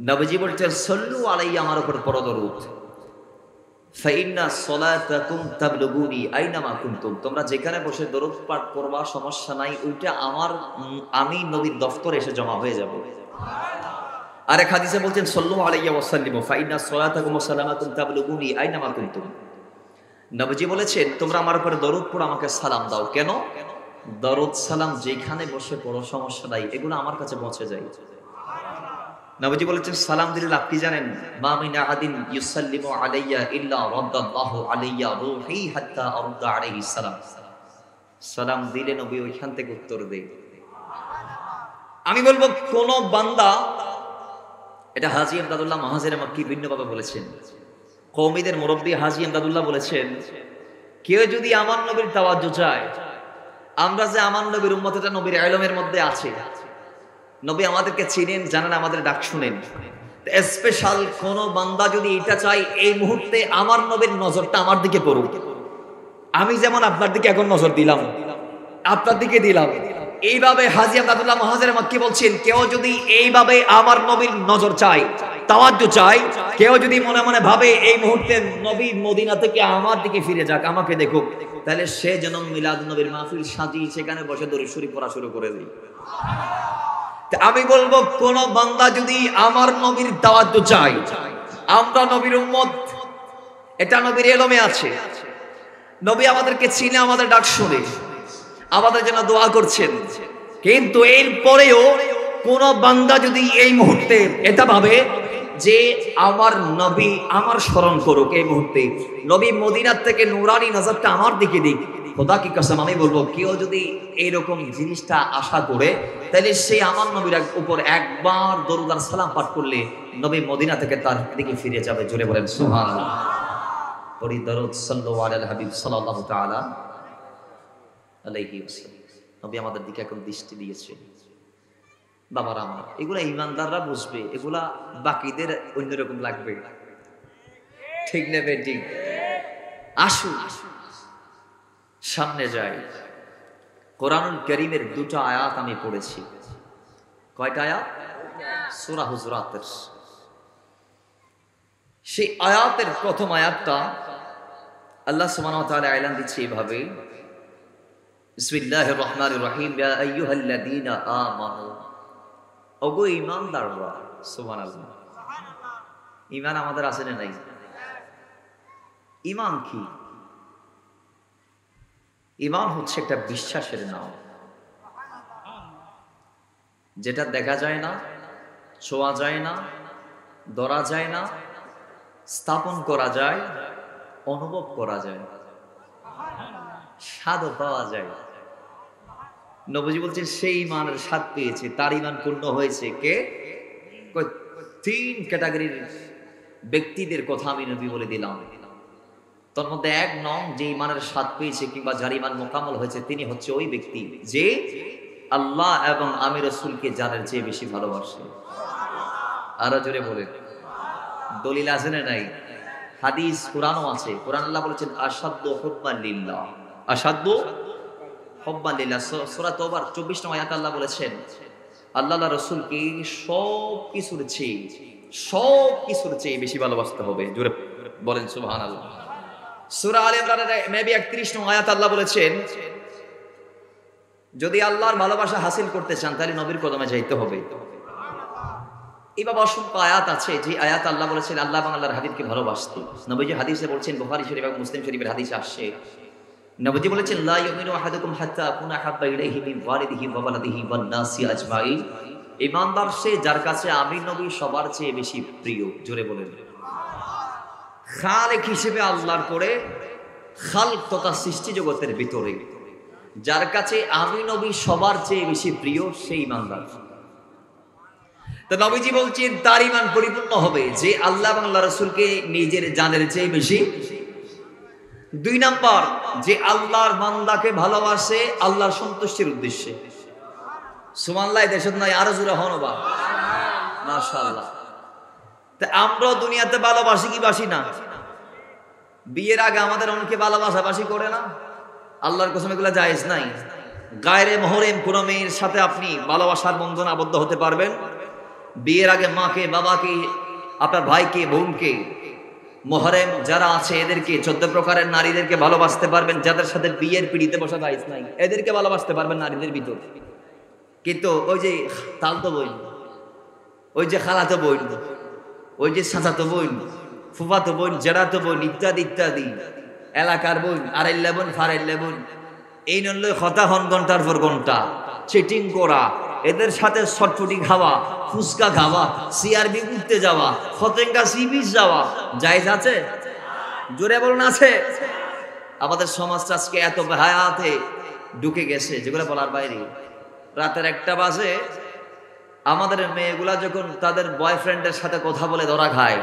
নবীজি বলছেন সল্লু আলাইয়া, আমার উপর পড়ো দরুদ। ফাইন্না সলাতাকুম তাবলুগুনি আইনামা কুনতুম, তোমরা যেখানে বসে দরুদ পাঠ করবা সমস্যা নাই, ওইটা আমি নবীর দফতরে এসে জমা হয়ে যাব। আরেক হাদিসে বলছেন সাল্লু আলাইহি ওয়া সাল্লিমু ফাইন্না সলাতাকুম ওয়া সালামাকুম তাবলুগুনি আইনামা কুনতুম। নবীজি বলেছেন তোমরা আমার উপরে দরুদ পড়ো, আমাকে সালাম দাও। কেন? দরুদ সালাম যেখানে বসে পড়ো সমস্যা নাই, এগুলো আমার কাছে পৌঁছে যায়। নবীজি বলেছেন সালাম দিলে লাভ কি জানেন? মা মিন আহাদিন ইউসাল্লিমু আলাইয়া ইল্লা রাদ্দাল্লাহু আলাইয়া রূহি হাত্তা আরদ্দা আলাইহি সালাম। সালাম দিলে নবী ওইখান থেকে উত্তর দেয়। আমি বলবো কোন বান্দা, এটা হাজী ইমদাদুল্লাহ মাহাজির মাক্কি ভিন্নভাবে বলেছেন, কওমীদের মুরব্বী হাজী ইমদাদুল্লাহ বলেছেন, কেউ যদি আমার নবীর তাওয়াজ্জু চায়, আমরা যে আমার নবীর উম্মত, এটা নবীর ইলমের মধ্যে আছে, নবী আমাদেরকে চিনেন, জানেন, আমাদের ডাক শুনেন। স্পেশাল কোন বান্দা যদি এটা চাই এই মুহূর্তে আমার নবীর নজরটা আমার দিকে পড়ুক, আমি যেমন আপনার দিকে এখন নজর দিলাম, আপনার দিকে দিলাম, এইভাবে হাজী আব্দুল্লাহ মুহাজির মাক্কি বলছেন, কেউ যদি এইভাবে আমার নবীর নজর চায়, তাওয়াজ্জু চায়, কেউ যদি মনে মনে ভাবে এই মুহূর্তে নবী মদিনা থেকে আমার দিকে ফিরে যাক, আমাকে দেখুক, তাহলে সে যেন মিলাদ নবীর মাহফিল সাজিয়ে সেখানে বসে দরুদ শরীফ পড়া শুরু করে দেয়। আমি বলবো কোন বান্দা যদি আমার নবীর তাওয়াজ্জু চাই, আমরা নবীর উম্মত, এটা নবীর ইলমে আছে, নবী আমাদেরকে চিনে, আমাদের ডাক শুনে, আমাদের জন্য দোয়া করছেন, কিন্তু এরপরেও কোন বান্দা যদি এই মুহূর্তে এটা ভাবে যে আমার নবী আমার স্মরণ করুক, এই মুহূর্তে নবী মদিনার থেকে নূরানি নজরটা আমার দিকে দিক, খোদা কি কসম আমি বলবো কেউ যদি এইরকম জিনিসটা আশা করে, তাহলে সে আমার নবীর উপর একবার দরুদ আর সালাম পাঠ করলে নবী মদিনা থেকে তার দিকে ফিরে যাবে। জোরে বলেন সুবহানাল্লাহ। পড়ি দরুদ সাল্লাল্লাহু আলাল হাবিব সাল্লাল্লাহু তাআলা আলাইহি ওয়াসাল্লাম। নবী আমাদের দিকে এখন দৃষ্টি দিয়েছে। বাবারা আমার, এগুলা ইমানদাররা বুঝবে, এগুলা বাকিদের অন্যরকম লাগবে, ঠিক না বেটি? আসুন সামনে যাই। কোরআনুল কারীমের দুটো আয়াত আমি পড়েছি। কয়টা আয়াত? সূরা হুজুরাতের। সেই আয়াতের প্রথম আয়াতটা আল্লাহ সুবহানাহু ওয়া তাআলা এলান দিচ্ছে এভাবে, বিসমিল্লাহির রহমানির রহিম, ইয়া আইয়ুহাল্লাযীনা আমানু, ওগো ঈমানদাররা। সুবহানাল্লাহ। ঈমান আমাদের আছে না নাই? ঈমান কি? ঈমান হচ্ছে একটা বিশ্বাসের নাম, যেটা দেখা যায় না, ছোঁয়া যায় না, ধরা যায় না, স্থাপন করা যায়, অনুভব করা যায়, স্বাদও পাওয়া যায়। নবীজি বলছেন সেই ঈমানের স্বাদ পেয়েছে, তার ঈমান পূর্ণ হয়েছে কে? তিন ক্যাটাগরির ব্যক্তিদের কথা আমি নবী বলে দিলাম। তার মধ্যে এক নং, যে ঈমানের স্বাদ পেয়েছে কিংবা যার ঈমান মোকাম্মল হয়েছে, তিনি হচ্ছে ওই ব্যক্তি যে আল্লাহ এবং আমি রাসূলকে জানার চেয়ে বেশি ভালোবাসে। আরো জোরে বলে, দলিল আছে না নাই? হাদিস কুরআনও আছে। কুরআন আল্লাহ বলেছেন আশাদ্দু হুব্বান লিল্লাহ, আশাদ্দু হুব্বান লিল্লাহ। সূরা তাওবার 24 নং আয়াতে আল্লাহ বলেছেন আল্লাহ রাসূলকে সবকিছুর চেয়ে বেশি ভালোবাসতে হবে। জোরে বলেন সুবহানাল্লাহ। সূরা আলে ইমরানের মেবি 31 নং আয়াতে আল্লাহ বলেছেন যদি আল্লাহর ভালোবাসা হাসিল করতে চান তাহলে নবীর কদমে যাইতে হবে। এইভাবে অসংখ্য আয়াত আছে যে আয়াত আল্লাহ বলেছেন আল্লাহ এবং আল্লাহর হাবিবকে ভালোবাসতে। নবীজি হাদিসে বলছেন, বুখারী শরীফ এবং মুসলিম শরীফের হাদিসে আসছে, নবীজি বলেছেন লা ইউমিনু আহাদুকুম হাত্তা আকুনা হাব্বা ইলাইহি মিন ওয়ালিদিহি ওয়া ওয়ালাদিহি ওয়ান নাসি আজমাইন। ঈমানদার সে যার কাছে আমি নবী সবার চেয়ে বেশি প্রিয়। জোরে বলেন। খালেক হিসেবে আল্লাহর পরে, খালক তথা সৃষ্টি জগতের ভিতরে যার কাছে আমি নবী সবার চেয়ে বেশি প্রিয়, সেই ঈমানদার। তো নবীজি বলছেন তার ঈমান পরিপূর্ণ হবে যে আল্লাহ এবং আল্লাহর রাসূলকে নিজের জানের চেয়ে বেশি। দুই নাম্বার, যে আল্লাহর বান্দাকে ভালোবাসে আল্লাহর সন্তুষ্টির উদ্দেশ্যে। সুবহানাল্লাহ। দেশত নাই আরো জোরে হন বা মাশাআল্লাহ। তা আমরা দুনিয়াতে ভালোবাসি কি বাসি না? বিয়ের আগে আমাদের অনেকে ভালোবাসাবাসি করে না? আল্লাহর কসম এগুলো জায়েজ নাই। গায়রে মুহররম কোন মেয়ের সাথে আপনি ভালোবাসার বন্ধনে আবদ্ধ হতে পারবেন? বিয়ের আগে মাকে, বাবাকে, আপনার ভাইকে, বোনকে মুহররম যারা আছে এদেরকে 14 প্রকারের নারীদেরকে ভালোবাসতে পারবেন, যাদের সাথে বিয়ের পিড়িতে বসা জায়েজ নাই এদেরকে ভালোবাসতে পারবেন নারীদের ভিতর। কিন্তু ওই যে তালতো বোন, ওই যে খালাতো বোন, ওই যে চাচাতো বোন, ফুফাতো বোন, জেঠাতো বোন ইত্যাদি ইত্যাদি, এলাকার বোন, আড়াইল্লা বোন, ফারাইল্লা বোন, এই নলে কথা হন ঘন্টার পর ঘন্টা চিটিং করা, এদের সাথে ছটফটি খাওয়া, ফুচকা খাওয়া, সিআরবি ঘুরতে যাওয়া, ফতেঙ্গা সি বিচ যাওয়া জায়েজ আছে? জোরে বলুন আছে? আমাদের সমাজটা আজকে এত বেহায়াতে ঢুকে গেছে যেগুলো বলার বাইরে। রাতের 1টা বাজে আমাদের মেয়েগুলা যখন তাদের বয়ফ্রেন্ডের সাথে কথা বলে ধরা খায়,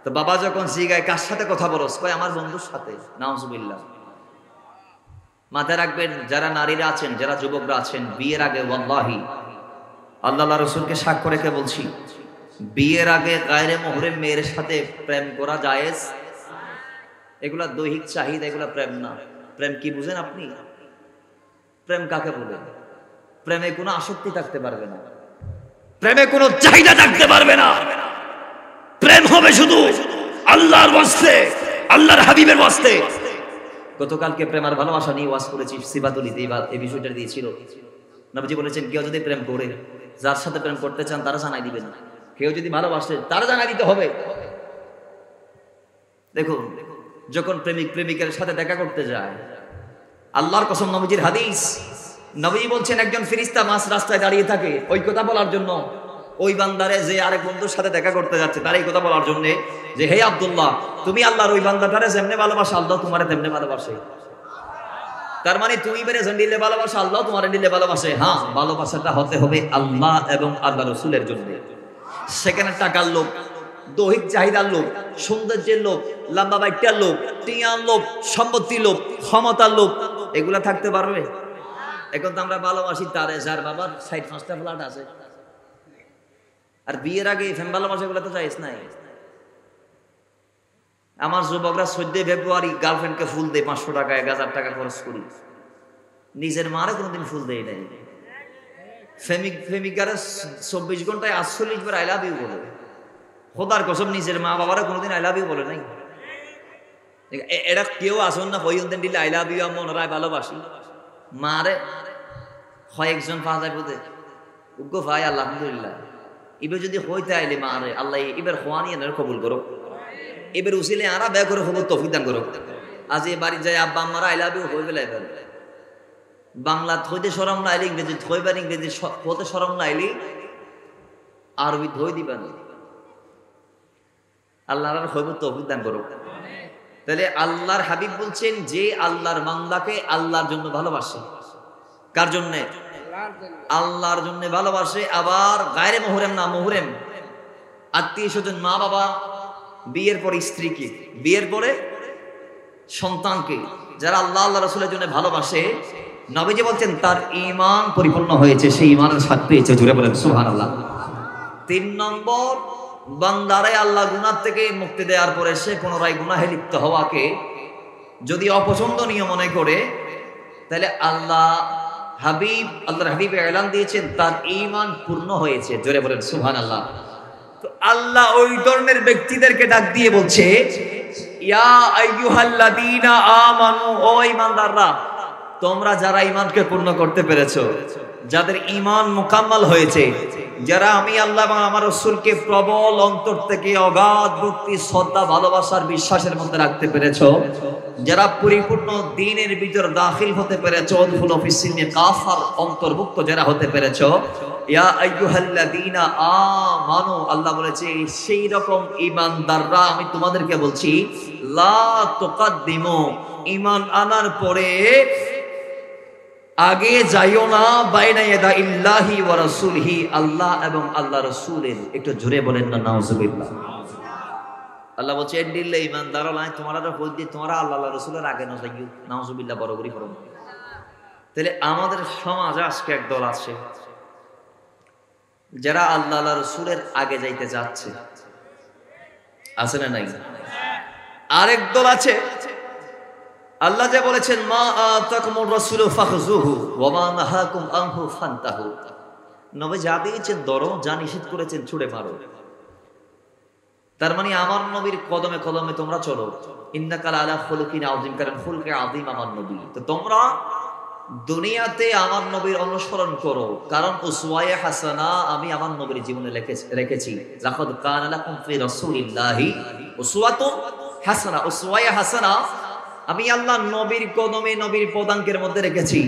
তো বাবা যখন জিগায় কার সাথে কথা বলস, কয় আমার বন্ধুর সাথে। নাউজুবিল্লাহ। মাথায় রাখবেন যারা নারীরা আছেন, যারা যুবকরা আছেন, বিয়ের আগে ওয়াল্লাহি আল্লাহ রাসূলকে সাক্ষ্য রেখে বলছি, বিয়ের আগে গায়রে মুহররম মেয়ের সাথে প্রেম করা জায়েজ। এগুলা দৈহিক চাহিদা, এগুলা প্রেম না। প্রেম কি বুঝেন আপনি? প্রেম কাকে বলে? প্রেমে কোনো আসক্তি থাকতে পারবে না, প্রেমে কোনো চাহিদা থাকতে পারবে না। প্রেম হবে শুধু আল্লাহর ওয়াস্তে, আল্লাহর হাবিবের ওয়াস্তে। গতকালকে প্রেম আর ভালোবাসা নিয়ে ওয়াজ করেছি সিবাতুলিতে, এই বিষয়টা দিয়েছিল। নবীজি বলেছেন কেউ যদি প্রেম করে, যার সাথে প্রেম করতে চান তারা জানাই দিবেন, কেউ যদি ভালোবাসে তারা জানাই দিতে হবে। দেখুন যখন প্রেমিক প্রেমিকের সাথে দেখা করতে যায়, আল্লাহর কসম নবীজির হাদিস, নবীজি বলছেন একজন ফেরেশতা মাঝ রাস্তায় দাঁড়িয়ে থাকে ওই কথা বলার জন্য, ওই বান্দারে যে আরেক বন্ধুর সাথে দেখা করতে যাচ্ছে তার এই কথা বলার জন্য যে হে আব্দুল্লাহ, তুমি আল্লাহর ওই বান্দাটারে যেমনে ভালোবাসো আল্লাহ তোমারে তেমনে ভালোবাসে। তার মানে তুমি বেরে দিলে ভালোবাসো, আল্লাহ তোমারে দিলে ভালোবাসে। হ্যাঁ, ভালোবাসাটা হতে হবে আল্লাহ এবং আল্লাহ রসুলের জন্য। সেখানে টাকার লোভ, দৈহিক চাহিদার লোভ, সৌন্দর্যের লোভ, লম্বা বাইটার লোভ, টিয়ার লোভ, সম্পত্তির লোভ, ক্ষমতার লোভ, এগুলা থাকতে পারবে? এখন তো আমরা ভালোবাসি তারে যার বাবার 4-5টা ফ্ল্যাট আছে, আর বিয়ের আগে ফ্যান ভালোবাসা এগুলো তো জায়েজ নাই। আমার যুবকরা 14 ফেব্রুয়ারি গার্লফ্রেন্ডকে ফুল দেয় 500 টাকা 1000 টাকা খরচ করি, নিজের মারে কোনোদিন ফুল দেয় নাই। প্রেমিকারে 24 ঘন্টায় 48 বার আই লাভ ইউ বলে, খোদার কসম নিজের মা বাবারা কোনোদিন আই লাভ ইউ বলে নাই। এটা কেউ আসুন না হইতেন দিলে আই লাভ ইউ আমি ওনারাই ভালোবাসি মারে হয় একজন পাওয়া যায় বোধে উগ্র ভাই আলহামদুলিল্লাহ। এবার যদি হইতে আইলে মারে আল্লাহ এবার খোয়ানি এনার কবুল করো, এবার উসিলে আরা ব্যয় করে খবর তৌফিক দান করো। আজ এই বাড়ি যায় আব্বা আম্মারা আই লাভ ইউ হয়ে গেলে এবার বাংলা থইতে সরম না আইলে ইংরেজি থইবার, ইংরেজি হতে সরম না আইলে আরবি ধই দিবেন। আল্লাহর হইব তৌফিক দান করো। তাহলে আল্লাহর হাবিব বলছেন যে আল্লাহর বান্দাকে আল্লাহর জন্য ভালোবাসে, কার জন্যে? আল্লাহর জন্য ভালোবাসে। আবার গায়রে মুহররম না, মুহররম আত্মীয় স্বজন, মা বাবা, বিয়ের পরে স্ত্রীকে, বিয়ের পরে সন্তানকে, যারা আল্লাহ আল্লাহ রাসূলের জন্য ভালোবাসে, নবীজি বলছেন তার ঈমান পরিপূর্ণ হয়েছে, সেই ঈমানের স্বাদ পেয়েছে। জুড়ে বলেন সুবহানাল্লাহ। 3 নম্বর, বান্দারে আল্লাহ গুনাহ থেকে মুক্তি দেওয়ার পরে সে পুনরায় গুনাহে লিপ্ত হওয়াকে যদি অপছন্দনীয় মনে করে, তাহলে আল্লাহর হাবিব এলান দিয়েছেন তার ঈমান পূর্ণ হয়েছে। জোরে বলেন সুবহানাল্লাহ। তো আল্লাহ ওই ধরনের ব্যক্তিদেরকে ডাক দিয়ে বলছে, ইয়া আইয়ুহাল্লাযীনা আমানু, ও ঈমানদাররা, তোমরা যারা ঈমানকে পূর্ণ করতে পেরেছো, যাদের ঈমান মুকাম্মাল হয়েছে, যারা আমি আল্লাহ এবং আমার রাসূলকে প্রবল অন্তর থেকে অগাধ ভক্তি, শ্রদ্ধা, ভালোবাসার, বিশ্বাসের মধ্যে রাখতে পেরেছো, যারা পরিপূর্ণ দ্বীনের ভিতর দাখিল হতে পেরেছো, উদখুলু ফিস-সিলমি কাফার অন্তর্ভুক্ত যারা হতে পেরেছো, ইয়া আইয়ুহাল্লাযীনা আমানু, আল্লাহ বলেছে সেই রকম ঈমানদাররা আমি তোমাদেরকে বলছি, লা তুকাদ্দিমু, ঈমান আনার পরে আগে যাইও না, বাইনা ইয়াদা ইল্লাহি ওয়া রাসূলিহি, আল্লাহ এবং আল্লাহ রাসূলের। একটু জোরে বলেন না নাউজুবিল্লাহ। আল্লাহ বলছে এন্ডিলে ঈমানদার লাই তোমরা হই দি তোমরা আল্লাহ আল্লাহ রাসূলের আগে না যাইও, নাউজুবিল্লাহ বড় করে করো। তাহলে আমাদের সমাজে আজকে এক দল আছে যারা আল্লাহ আল্লাহ রাসূলের আগে যাইতে যাচ্ছে, আছে না নাই? আরেক দল আছে, আল্লাহ যে বলেছেন মা আতাকুমুর রাসূলু ফাখযুহু ওয়া মা নাহাকুম আনহু ফান্তাহু, নবী যা দিয়েছেন ধরো, যা নিষেধ করেছেন ছুঁড়ে মারো। তার মানে আমার নবীর কদমে কদমে তোমরা চলো। ইন্নাকা আলা খুলুকিন আযীম, কারণ খুলকে আযীম আমার নবী। তো তোমরা দুনিয়াতে আমার নবীর অনুসরণ করো, কারণ উসওয়ায়ে হাসানা আমি আমার নবীর জীবনে রেখেছি। লাকাদ কানা লাকুম ফি রাসূলিল্লাহি উসওয়াতুন হাসানা। উসওয়ায়ে হাসানা আমি আল্লাহ নবীর কদমে, নবীর পদাঙ্কের মধ্যে রেখেছি।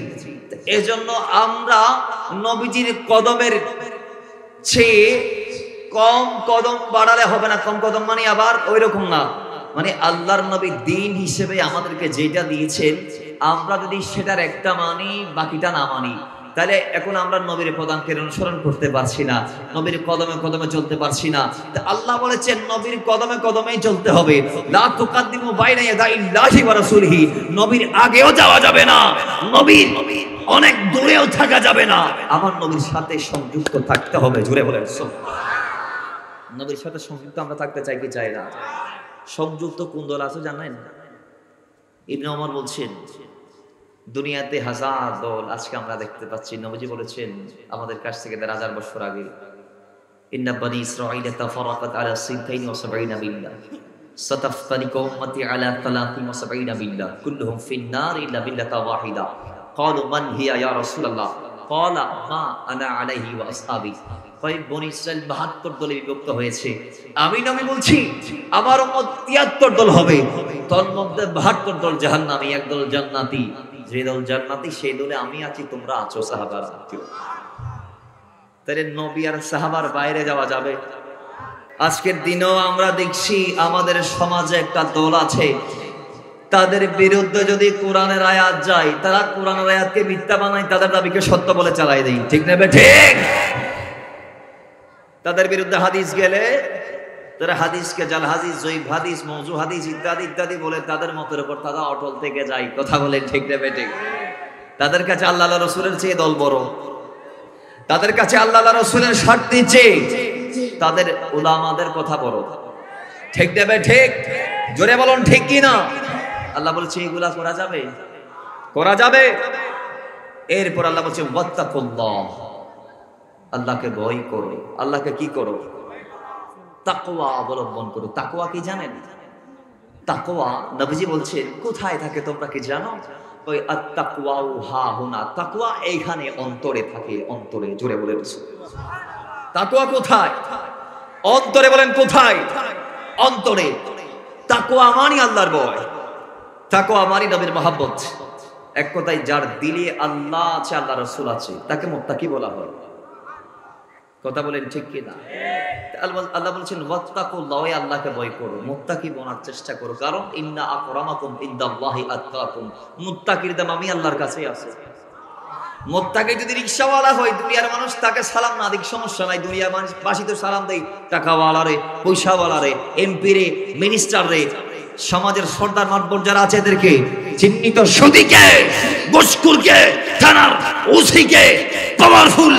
এজন্য আমরা নবীজির কদমের চেয়ে কম কদম বাড়ালে হবে না। কম কদম মানে আবার ওই রকম না, মানে আল্লাহর নবী দিন হিসেবে আমাদেরকে যেটা দিয়েছেন আমরা যদি সেটার একটা মানি বাকিটা না মানি, তাহলে এখন আমরা নবীর পদাঙ্কের অনুসরণ করতে পারছি না, নবীর কদমে কদমে চলতে পারছি না। আল্লাহ বলেছেন নবীর কদমে কদমেই চলতে হবে। লা তুকাদ্দিমু বাইনা ইয়াদাইল্লাহি ওয়া রাসূলিহি, নবীর আগেও যাওয়া যাবে না, নবীর অনেক দূরেও থাকা যাবে না, আমার নবীর সাথে সংযুক্ত থাকতে হবে। জুড়ে বলেন সুবহানাল্লাহ। নবীর সাথে সংযুক্ত আমরা থাকতে চাই কি চাই না? সংযুক্ত কোন দল আছে জানেন? ইবনে ওমর বলছেন দুনিয়াতে হাজার দল আজকে আমরা দেখতে পাচ্ছি। নবীজি বলেছেন আমাদের কাছ থেকে 1000 বছর আগে, ইন্না বানি ইসরাঈলা তাফারাকাত আলা 72 মিল্লাহ সাতাফতারিকু উম্মতি আলা 73 মিল্লাহ কুল্লুহুম ফিন নার ইল্লা মিল্লাতা ওয়াহিদা ক্বালু মান হিয়া ইয়া রাসূলুল্লাহ ক্বালা মা আনা আলাইহি ওয়া আসহাবি। বনি ইসরাঈল 72 দলে বিভক্ত হয়েছে। আমি নবী বলছি আমার উম্মত 73 দল হবে, তার মধ্যে 72 দল জাহান্নামী, এক দল জান্নাতি। যে দল জান্নাতি সেই দলে আমি আছি, তোমরা আছো সাহাবারা। তাহলে নবী আর সাহাবার বাইরে যাওয়া যাবে? আজকের দিনেও আমরা দেখছি আমাদের সমাজে একটা দল আছে, তাদের বিরুদ্ধে যদি কোরআনের আয়াত যায় তারা কোরআনের আয়াতকে মিথ্যা বানায়, তাদের দাবিকে সত্য বলে চালাই দেয়। ঠিক নেবে ঠিক? তাদের বিরুদ্ধে হাদিস গেলে তারা হাদিসকে জাল হাদিস, জয়ীফ হাদিস, মওযু হাদিস ইত্যাদি ইত্যাদি বলে তাদের মতের উপর তারা অটল থেকে যায়। কথা বলেন ঠিক নেবে ঠিক? তাদের কাছে আল্লাহ রাসূলের চেয়ে দল বড়, তাদের কাছে আল্লাহ রাসূলের স্বার্থের চেয়ে তাদের উলামাদের কথা বড়। ঠিক নেবে ঠিক? জোরে বলুন ঠিক কি না? আল্লাহ বলছে এগুলা করা যাবে? করা যাবে। এরপর আল্লাহ বলছে ওয়াত্তাকুল্লাহ, আল্লাহকে ভয় করো। আল্লাহকে কি করো? তাকওয়া অবলম্বন করো। তাকওয়া কি জানেন? তাকওয়া নবীজি বলছেন কোথায় থাকে তোমরা কি জানো? ওই আত-তাকওয়াউ হা হুনা, তাকওয়া এইখানে অন্তরে থাকে, অন্তরে। জোরে বলে তাকওয়া কোথায়? অন্তরে। বলেন কোথায়? অন্তরে। তাকওয়া মানে আল্লাহর ভয়, তাকওয়া মানে নবীর মহব্বত। এক কথায় যার দিলে আল্লাহ আছে, আল্লাহ রাসূল আছে, তাকে মুত্তাকি বলা হয়। কথা বলেন ঠিক কি না? আল্লাহ বলছেন ওয়াত্তাকুল্লাহ, আল্লাহকে ভয় করো, মুত্তাকি বনার চেষ্টা করো, কারণ ইন্না আকরামাকুম ইনদাল্লাহি আতকাকুম, মুত্তাকির দাম আমি আল্লাহর কাছেই আছে। মুত্তাকি যদি রিকশাওয়ালা হয়, দুনিয়ার মানুষ তাকে সালাম না দিক সমস্যা নাই, দুনিয়ার মানুষ বাসি তো সালাম দেয় টাকাওয়ালারে, পয়সাওয়ালারে, এমপি রে, মিনিস্টার রে, সমাজের সর্দার মাতবর যারা আছে এদেরকে, চিহ্নিত সুদীকে, ঘুষখোরকে, থানার ওসিকে, পাওয়ারফুল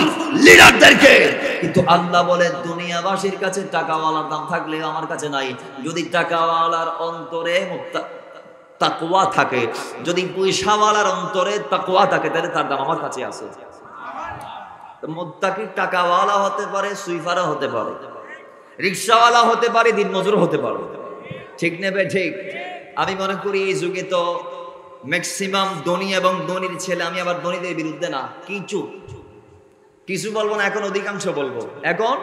লিডারদেরকে। কিন্তু আল্লাহ বলেন দুনিয়াবাসীর কাছে টাকাওয়ালার দাম থাকলে আমার কাছে নাই। যদি টাকাওয়ালার অন্তরে তাকওয়া থাকে, যদি পয়সাওয়ালার অন্তরে তাকওয়া থাকে, তাহলে তার দাম আমার কাছে আছে। মুত্তাকি টাকাওয়ালা হতে পারে, সুইফারও হতে পারে, রিকশাওয়ালা হতে পারে, দিনমজুর হতে পারে। ঠিক নেবে ঠিক? আমি মনে করি এই যুগে তো ম্যাক্সিমাম ধনী এবং ধনীর ছেলে। আমি আবার ধনীদের বিরুদ্ধে না, কিছু বলবো না, এখন অধিকাংশ বলবো। এখন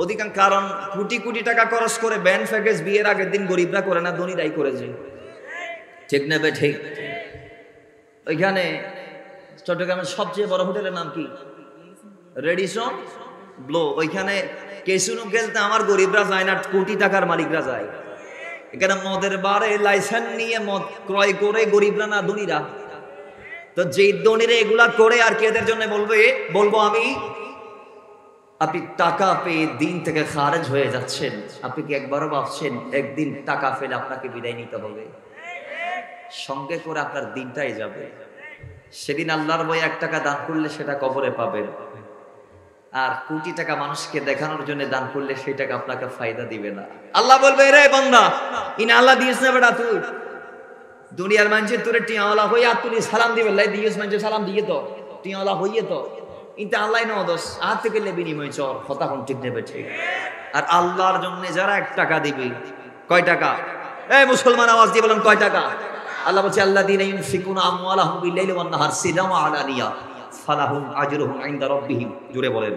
অধিকাংশ, কারণ কোটি কোটি টাকা খরচ করে ব্যান্ড প্যাকেজ বিয়ের আগের দিন গরিবরা করে না, ধনীরাই করেছে। ঠিক নেবে ঠিক? ওইখানে চট্টগ্রামের সবচেয়ে বড় হোটেলের নাম কি? Radisson Blu. ওইখানে কেসুনো খেলতে আমার গরিবরা যায় না, কোটি টাকার মালিকরা যায়। এখানে মদের বারে লাইসেন্স নিয়ে মদ ক্রয় করে গরিবরা না, ধনীরা। তো যে ধনীরা এগুলা করে আর কি এদের জন্য বলবো আমি, আপনি টাকা পেয়ে দিন থেকে খারেজ হয়ে যাচ্ছেন, আপনি কি একবারও ভাবছেন একদিন টাকা পেলে আপনাকে বিদায় নিতে হবে? সঙ্গে করে আপনার দিনটাই যাবে। সেদিন আল্লাহর ভয়ে 1 টাকা দান করলে সেটা কবরে পাবেন, আর কোটি টাকা মানুষকে দেখানোর জন্য দান করলে সেই টাকা আপনাকে ফায়দা দিবে না। আল্লাহ বলবে রে বান্দা, ইনা আল্লাহ দিয়েছ না বেটা, তুই দুনিয়ার মানুষের তোরে টিয়াওয়ালা হইয়া তুই সালাম দিবে, লাই দিয়েছ মানুষের সালাম দিয়ে তো টিয়াওয়ালা হইয়ে তো কিন্তু আল্লাহ নদস আর থেকে বিনিময় চর কথা কোন ঠিক নেবে ঠিক। আর আল্লাহর জন্য যারা 1 টাকা দিবে, কয় টাকা? এই মুসলমান আওয়াজ দিয়ে বলেন কয় টাকা? আল্লাহ বলছে আল্লাযীনা ইউনফিকুনা আমওয়ালাহুম বিল-লাইলি ওয়ান-নাহার সিররান ওয়া আলানিয়া ফালাহুম আজরুহুম ইনদা রাব্বিহিম। জোরে বলেন।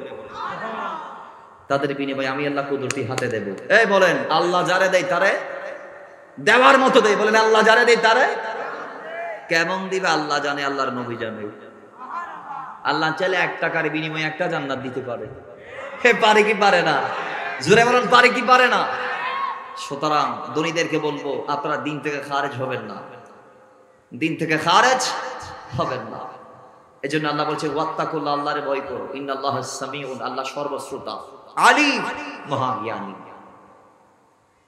তাদের বিনিময়ে আমি আল্লাহ কুদরতি হাতে দেব। এই বলেন আল্লাহ যারে দেয় তারে দেওয়ার মতো দেয়। বলেন আল্লাহ যারে দেয় তারে কেমন দিবে আল্লাহ জানে, আল্লাহর নবী জানে। আল্লাহ চাইলে 1 টাকার বিনিময়ে একটা জান্নাত দিতে পারে। হে পারে কি পারে না? জোরে বলেন পারে কি পারে না? সুতরাং ধনীদেরকে বলবো আপনারা দিন থেকে খারেজ হবেন না, দিন থেকে খারেজ হবেন না। এজন্য আল্লাহ বলছে ওয়াত্তাকুল্লাহ, আল্লাহরে ভয় করো। ইন্নাল্লাহাস সামিউন, আল্লাহ সর্বশ্রোতা, আলিম, মহাজ্ঞানী।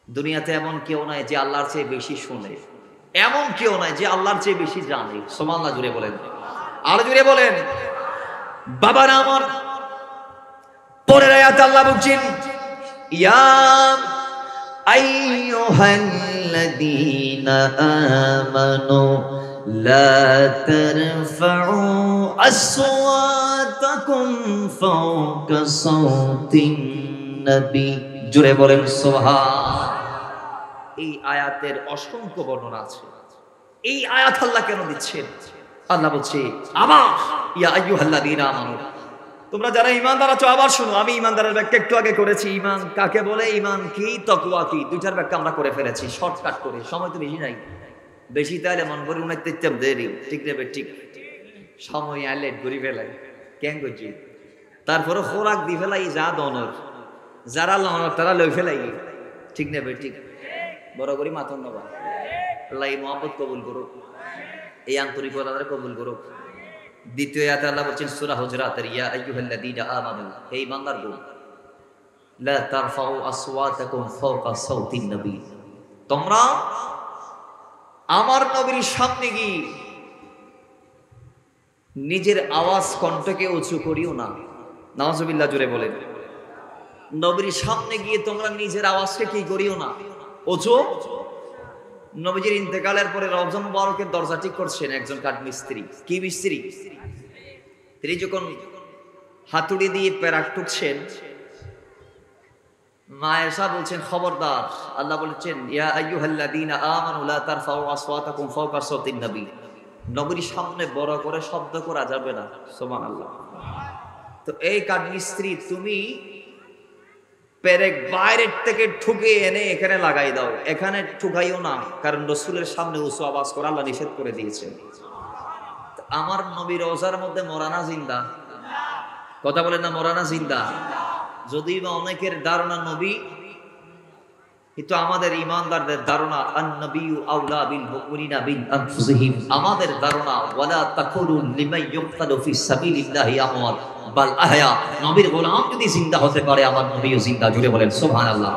দুনিয়াতে এমন কেউ নাই যে আল্লাহর চেয়ে বেশি শুনে, এমন কেউ নাই যে আল্লাহর চেয়ে বেশি জানে। সুবহানাল্লাহ জুড়ে বলেন, আর জুড়ে বলেন। বাবারা আমার, পরের আয়াতে আল্লাহ বলছেন ইয়া আইয়ুহাল্লাযীনা আমানু লা তারফাউ আসওয়াতাকুম ফাওকা সাওতিন নবী। জুড়ে বলেন সুবহান। এই আয়াতের অসংখ্য বর্ণনা আছে। এই আয়াত আল্লাহ কেন দিচ্ছেন? আল্লাহ বলছে আবার ইয়া আইয়ুহাল্লাযীনা আমানু, তোমরা যারা ঈমানদার আছো আবার শুনো। আমি ঈমানদারের ব্যাখ্যা একটু আগে করেছি। ঈমান কাকে বলে, ঈমান কি, তাকওয়া কি, দুইটার ব্যাখ্যা আমরা করে ফেলেছি শর্টকাট করে। সময় তো বেশি নাই, বেশি তাইলে মন করে উনাইতে দেরি ঠিক নেবে ঠিক। সময় আইলে ঘুরি ফেলাই কেন করছি, তারপরে খোরাক দি ফেলাই যা দনর, যারা লনর তারা লই ফেলাই ঠিক নেবে ঠিক। বড় করি মাথন নবা, আল্লাহ এই মহব্বত কবুল করুক, এই আন্তরিকতা কবুল করুক। দ্বিতীয় আয়াতে আল্লাহ বলছেন সূরা হুজরাতের ইয়া আইয়ুহাল্লাযীনা আমানু, হে ঈমানদারগণ, লা তারফাউ আসওয়াতাকুম ফাওকা সাওতিন নবী, তোমরা আমার নবীর সামনে গিয়ে নিজের আওয়াজ কণ্ঠকে উঁচু করিও না। নাউজুবিল্লাহ জোরে বলেন। নবীর সামনে গিয়ে তোমরা নিজের আওয়াজকে কি করিও না, উঁচু। নবীজির ইন্তেকালের পরে রওজা মুবারকের দরজা ঠিক করছেন একজন কাঠ মিস্ত্রি। কি মিস্ত্রি? তিনি যখন হাতুড়ি দিয়ে পেরাক টুকছেন, মা আয়েশা বলছেন খবরদার। আল্লাহ বলেছেন ইয়া আইয়ুহাল্লাযীনা আমানু লা তারফাউ আসওয়াতাকুম ফাওকা সাওতিন নবী, নবীর সামনে বড় করে শব্দ করা যাবে না। সুবহানাল্লাহ। তো এই কাঠ মিস্ত্রি, তুমি পেরেক বাইরের থেকে ঠুকে এনে এখানে লাগাই দাও, এখানে ঠুকাইও না, কারণ রাসূলের সামনে উঁচু আওয়াজ করা আল্লাহ নিষেধ করে দিয়েছেন। আমার নবী রওজার মধ্যে মরানা জিন্দা, কথা বলেন না, মরানা জিন্দা। যদি বা অনেকের ধারণা নবী, কিন্তু আমাদের ঈমানদারদের ধারণা আন-নবিয়্যু আওলা বিল মুমিনিনা মিন আনফুসিহিম। আমাদের ধারণা ওয়ালা তাকুলু লিমান ইউকতালু ফি সাবিলিল্লাহি আমওয়াত বাল আহয়া। নবীর গোলাম যদি জিন্দা হতে পারে, আমার নবীও জিন্দা। জুড়ে বলেন সুবহানাল্লাহ।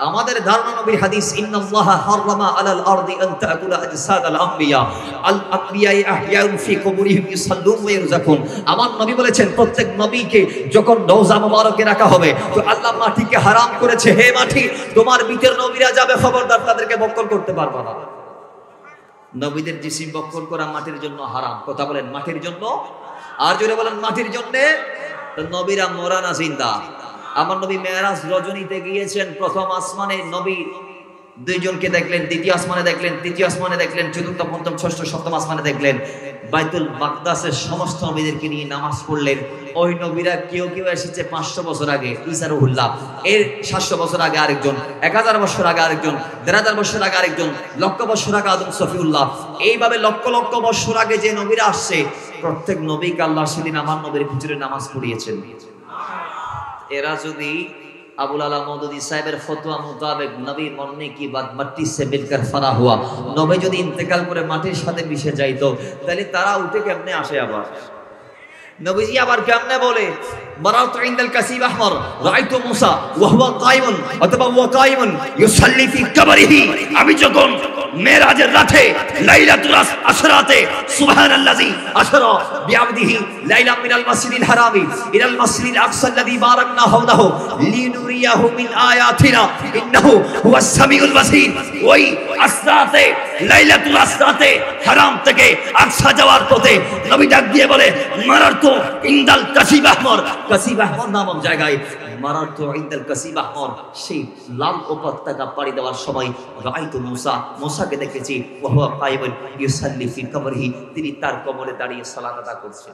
আমাদের ধারণা নবীর হাদিস ইন্নাল্লাহা হারামা আলাল আরদি আন তাকুলা আজসাদাল আমবিয়া আল আমবিয়া আহয়াউন ফি কুবুরিহিম ইউসাল্লুন ওয়া ইরযাকুন। আমার নবী বলেছেন প্রত্যেক নবীকে যখন রওজা মুবারকে রাখা হবে, তো আল্লাহ মাটিকে হারাম করেছে, হে মাটি তোমার ভিতর নবীরা যাবে, খবরদার তাদেরকে বক্ষণ করতে পারবে না। নবীদের জিসিম বক্ষণ করা মাটির জন্য হারাম। কথা বলেন মাটির জন্য, আর জোরে বলেন মাটির জন্য। তো নবীরা মরানা জিন্দা। আমার নবী মেরাজ রজনীতে গিয়েছেন, প্রথম আসমানে নবী দুইজনকে দেখলেন, দ্বিতীয় আসমানে দেখলেন, তৃতীয় আসমানে দেখলেন, চতুর্থ পঞ্চম ষষ্ঠ সপ্তম আসমানে দেখলেন। বাইতুল মাকদাসের সমস্ত নবীদেরকে নিয়ে নামাজ পড়লেন। ওই নবীরা কেউ কেউ এসেছে 500 বছর আগে, ঈসা রুহুল্লাহ, এর 700 বছর আগে আরেকজন, 1000 বছর আগে আরেকজন, 1500 বছর আগে আরেকজন, লক্ষ বছর আগে আদম সফিউল্লাহ। এইভাবে লক্ষ লক্ষ বছর আগে যে নবীরা আসছে, প্রত্যেক নবীকে আল্লাহ সেদিন আমার নবীর ভিতরে নামাজ পড়িয়েছেন। এরা যদি আবুল আলা মওদুদি সাহেবের ফতোয়া মোতাবেক নবী মরনে কি বাদ মাটি সে মিলকর ফানা হুয়া, নবী যদি ইন্তেকাল করে মাটির সাথে মিশে যাইতো, তাহলে তারা উঠে কেমনে আসে আবার? নবীজি আবার কেমনে বলে বারাতু ইনদাল কাসিব আহমর রাআইতু মুসা ওয়া হুয়া কায়িমুন অথবা ওয়া কায়িমুন ইউসাল্লি ফি কবরিহি, আমি যখন মেরাজের রাতে লাইলাতুল আসরাতে সুবহানাল্লাযী আসরা বিআবদিহি লাইলা মিনাল মাসজিদিল হারামি ইলাল মাসজিদিল আকসা আল্লাযী বারাকনা হাওলাহু লিনুরিয়াহু মিন আয়াতিনা ইন্নাহু হুয়াস সামিউল বাসীর। ওই আসরাতে লাইলাতুল আসরাতে হারাম থেকে আকসা যাওয়ার পথে নবী ডাক দিয়ে বলে মারারতু ইনদাল কাসিব আহমর, কাসিব আহমর নামক জায়গায় মারারতু ইনদাল কাসিব আহমর, সেই লাল উপত্যকা পাড়ি দেওয়ার সময় রাআইতু মুসা, মুসাকে দেখেছি ওয়া হুয়া কায়িমুন ইউসাল্লি ফি কবরিহি, তিনি তার কবরে দাঁড়িয়ে সালাত আদা করছেন।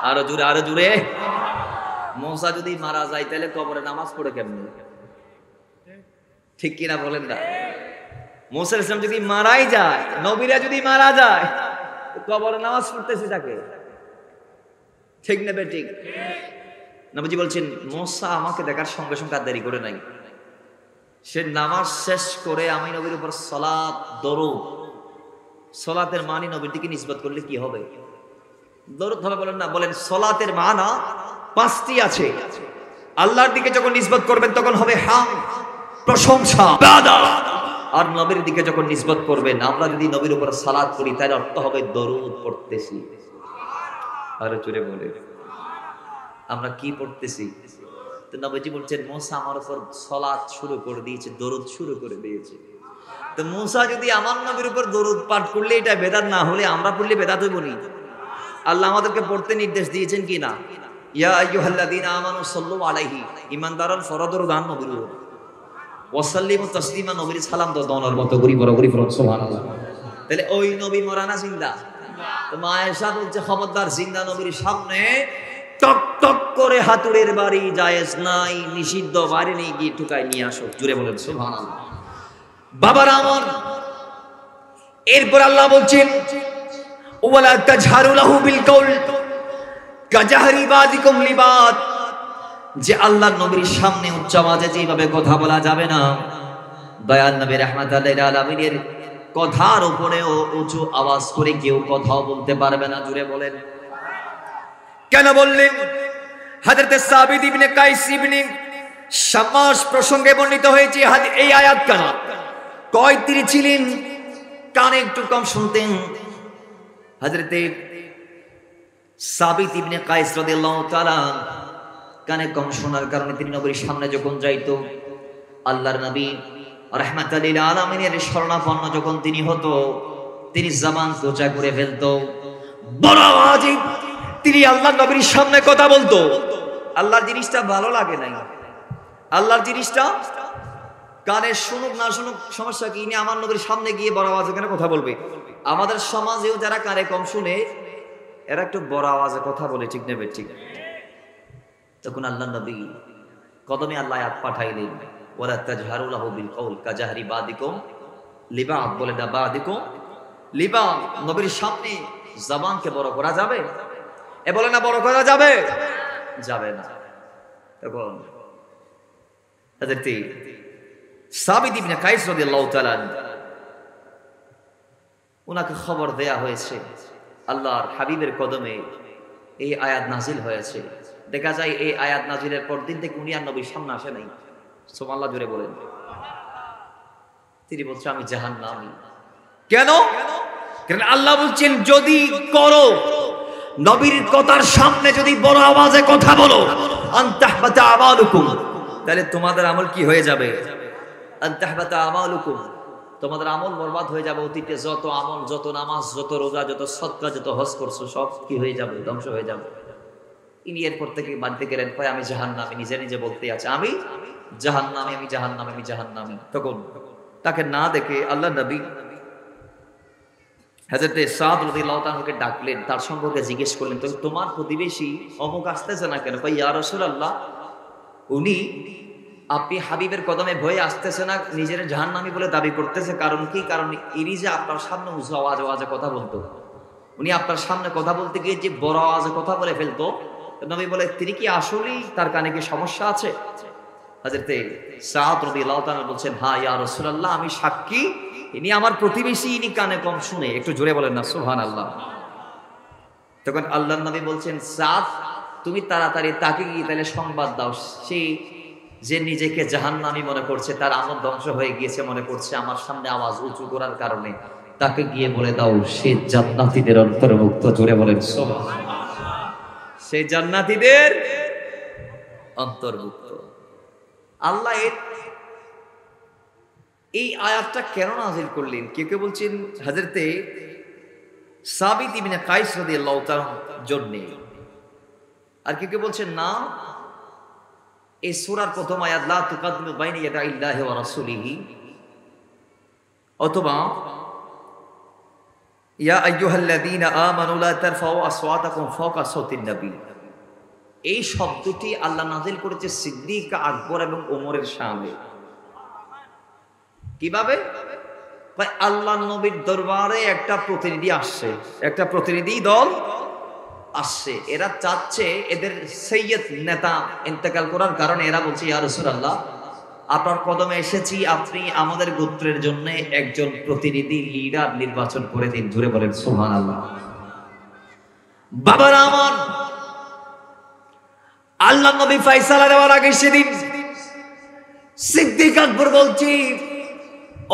আরো জোরে, আরো জোরে। মুসা যদি মারা যায় তাহলে কবরে নামাজ পড়ে কেমনে? ঠিক কিনা বলেন না? মুসা আলাইহিস সালাম যদি মারাই যায়, নবীরা যদি মারা যায়, কবরে নামাজ পড়তেছে তাকে, ঠিক না বেঠিক? নবীজি বলছেন মুসা আমাকে দেখার সঙ্গে সঙ্গে আর দেরি করে নাই, সে নামাজ শেষ করে আমি নবীর উপর সালাত দরুদ, সালাতের মানি নবীর দিকে নিসবত করলে কি হবে? দরুদ হবে বলেন না? বলেন সালাতের মানা পাঁচটি আছে। আল্লাহর দিকে যখন নিসবত করবেন তখন হবে হাম, প্রশংসা, ইবাদত। আর নবীর দিকে যখন নিসবত করবেন, আমরা যদি নবীর উপর সালাত করি তার অর্থ হবে দরুদ পড়তেছি। আরো জোরে বলে, আমরা কি পড়তেছি? তো নবীজি বলছেন মুসা আমার উপর সালাত শুরু করে দিয়েছে, দরুদ শুরু করে দিয়েছে। তো মুসা যদি আমার নবীর উপর দরুদ পাঠ করলে এটা বেদাত না হলে আমরা পড়লে বেদাত হইব নি? আল্লাহ আমাদেরকে পড়তে নির্দেশ দিয়েছেন কি না? ইয়া আইয়ুহাল্লাযীনা আমানু সাল্লু আলাইহি, ঈমানদাররা ফরদর দান নবীর উপর ওয়াসাল্লিমু তাসলিমা, নবীর সালাম দাও দনের মতো করি বরাবরই পড়ো সুবহানাল্লাহ। তাহলে ওই নবী মরা না জিন্দা? তো মা আয়েশা বলছে খবরদার জিন্দা নবীর সামনে টক টক করে হাতুড়ের বাড়ি জায়েজ নাই, নিষিদ্ধ, বাড়ি নিয়ে গিয়ে টুকাই নিয়ে আসো। জুড়ে বলেন সুবহানাল্লাহ। বাবারা আমার, এরপর আল্লাহ বলছেন ওয়ালা তাজহারু লাহু বিল কওল কাজাহরি বাযিকুম লিবাদ, যে আল্লাহর নবীর সামনে উচ্চ আওয়াজে যেভাবে কথা বলা যাবে না, দয়াল নবী রাহমাতুল লিল আলামিনের কথার উপরেও উঁচু আওয়াজ করে কেউ কথাও বলতে পারবে না। জুড়ে বলেন কেন বললেন? হযরত সাবিত ইবনে কাইস ইবনে শামাস প্রসঙ্গে বর্ণিত হয়েছে এই আয়াত কানা। কয় তিনি ছিলেন কানে একটু কম শুনতেন। হযরত সাবিত ইবনে কাইস রাদিয়াল্লাহু তাআলা কানে কম শোনার কারণে তিনি নবীর সামনে যখন যাইতো, আল্লাহর নবী রাহমাতুল লিল আলামিনের শরণাপন্ন যখন তিনি হতো, তিনি জবান কোঁচা করে ফেলতো, বড় আওয়াজে তিনি আল্লাহর নবীর সামনে কথা বলতো। আল্লাহর জিনিসটা ভালো লাগে নাই, আল্লাহর জিনিসটা কানে শুনুক না শুনুক সমস্যা কি? ইনি আমার নবীর সামনে গিয়ে বড় আওয়াজে কেন কথা বলবে? আমাদের সমাজেও যারা কানে কম শুনে এরা একটু বড় আওয়াজে কথা বলে, ঠিক নেবে ঠিক। তখন আল্লাহ নবী কদমে আল্লাহ আয়াত পাঠাইলেন ওয়ালা তাজহারু লাহু বিল কওল কাজাহরি বাদিকুম লিবাদ, বলে না বাদিকুম লিবাদ। নবীর সামনে জবানকে বড় করা যাবে? এ বলে না বড় করা যাবে? যাবে না। তখন হযরত সাবিত ইবনে কাইস রাদিয়াল্লাহু তাআলা ওনাকে খবর দেয়া হয়েছে আল্লাহর হাবিবের কদমে এই আয়াত নাজিল হয়েছে। দেখা যায় এই আয়াত নাজিলের পর দিন থেকে উনি আর নবীর সামনে আসে নাই। সুবহানাল্লাহ জুড়ে বলেন। তিনি বলছেন আমি জাহান্নামী। কেন? কারণ আল্লাহ বলছেন যদি করো, নবীর কথার সামনে যদি বড় আওয়াজে কথা বলো, আনতাহবাতা আমালুকুম, তাহলে তোমাদের আমল কি হয়ে যাবে? আনতাহবাতা আমালুকুম, তোমাদের আমল বরবাদ হয়ে যাবে। অতীতে যত আমল, যত নামাজ, যত রোজা, যত সদকা, যত হজ করছো সব কি হয়ে যাবে? ধ্বংস হয়ে যাবে। ইনি এরপর থেকে বাড়তে গেলেন, কয় আমি জাহান্নামী, নিজে নিজে বলতে আছে আমি জাহান্নামী, আমি জাহান্নামী, আমি জাহান্নামী। তখন তাকে না দেখে আল্লাহ নবী হযরত সাদ রাদিয়াল্লাহু তাআলাকে ডাকলেন, তার সম্পর্কে জিজ্ঞেস করলেন, তো তোমার প্রতিবেশী অমুক আসতেছে না কেন? কয় ইয়া রাসূলুল্লাহ, উনি আপনি হাবিবের কদমে ভয়ে আসতেছে না, নিজের জাহান্নামী বলে দাবি করতেছে। কারণ কি? কারণ ইনি যে আপনার সামনে উঁচু আওয়াজে কথা বলতো, উনি আপনার সামনে কথা বলতে গিয়ে যে বড় আওয়াজে কথা বলে ফেলতো। নবী বলে তিনি কি আসলেই তার কানে কি সমস্যা আছে? হযরত সাদ রাদিয়াল্লাহু তাআলা বলছেন হ্যাঁ ইয়া রাসূলুল্লাহ, আমি সাক্ষী, ইনি আমার প্রতিবেশী, ইনি কানে কম শুনে। একটু জোরে বলেন না সুবহানাল্লাহ। তখন আল্লাহর নবী বলছেন সাদ, তুমি তাড়াতাড়ি তাকে গিয়ে তাহলে সংবাদ দাও, সে যে নিজেকে জাহান্নামী মনে করছে, তার আমল ধ্বংস হয়ে গিয়েছে মনে করছে, আমার সামনে আওয়াজ উঁচু করার কারণে তাকে গিয়ে বলে দাও সে জান্নাতীদের অন্তর্ভুক্ত। জোরে বলেন সুবহানাল্লাহ। সে জান্নাতীদের অন্তর্ভুক্ত। আল্লাহ এই আয়াতটা কেন নাযিল করলেন? কেউ কেউ বলছেন হযরতে সাবিত ইবনে কাইস রাদিয়াল্লাহু তাআলার জন্য, আর কেউ কেউ বলছেন না, এই সূরার প্রথম আয়াত লা তুকাদ্দিমু বাইনা ইয়াদাইল্লাহি ওয়া রাসূলিহি, অথবা ইয়া আইয়ুহাল্লাযীনা আমানু লা তারফাউ আসওয়াতাকুম ফাওকা সাওতিন নবী, এই শব্দটি আল্লাহ নাযিল করেছে সিদ্দিক, আকবর এবং ওমরের সামনে। কিভাবে? ভাই আল্লাহ নবীর দরবারে একটা প্রতিনিধি আসছে, একটা প্রতিনিধি দল আসছে, এরা চাচ্ছে এদের সৈয়দ নেতা ইন্তেকাল করার কারণে এরা বলছে ইয়া রাসূলুল্লাহ আপনার কদমে এসেছি, আপনি আমাদের গোত্রের জন্য একজন প্রতিনিধি লিডার নির্বাচন করে দিন। জোরে বলেন সুবহানাল্লাহ। বাবারা আমার, আল্লাহ নবী ফয়সালা দেওয়ার আগে সেদিন সিদ্দিক আকবর বলছি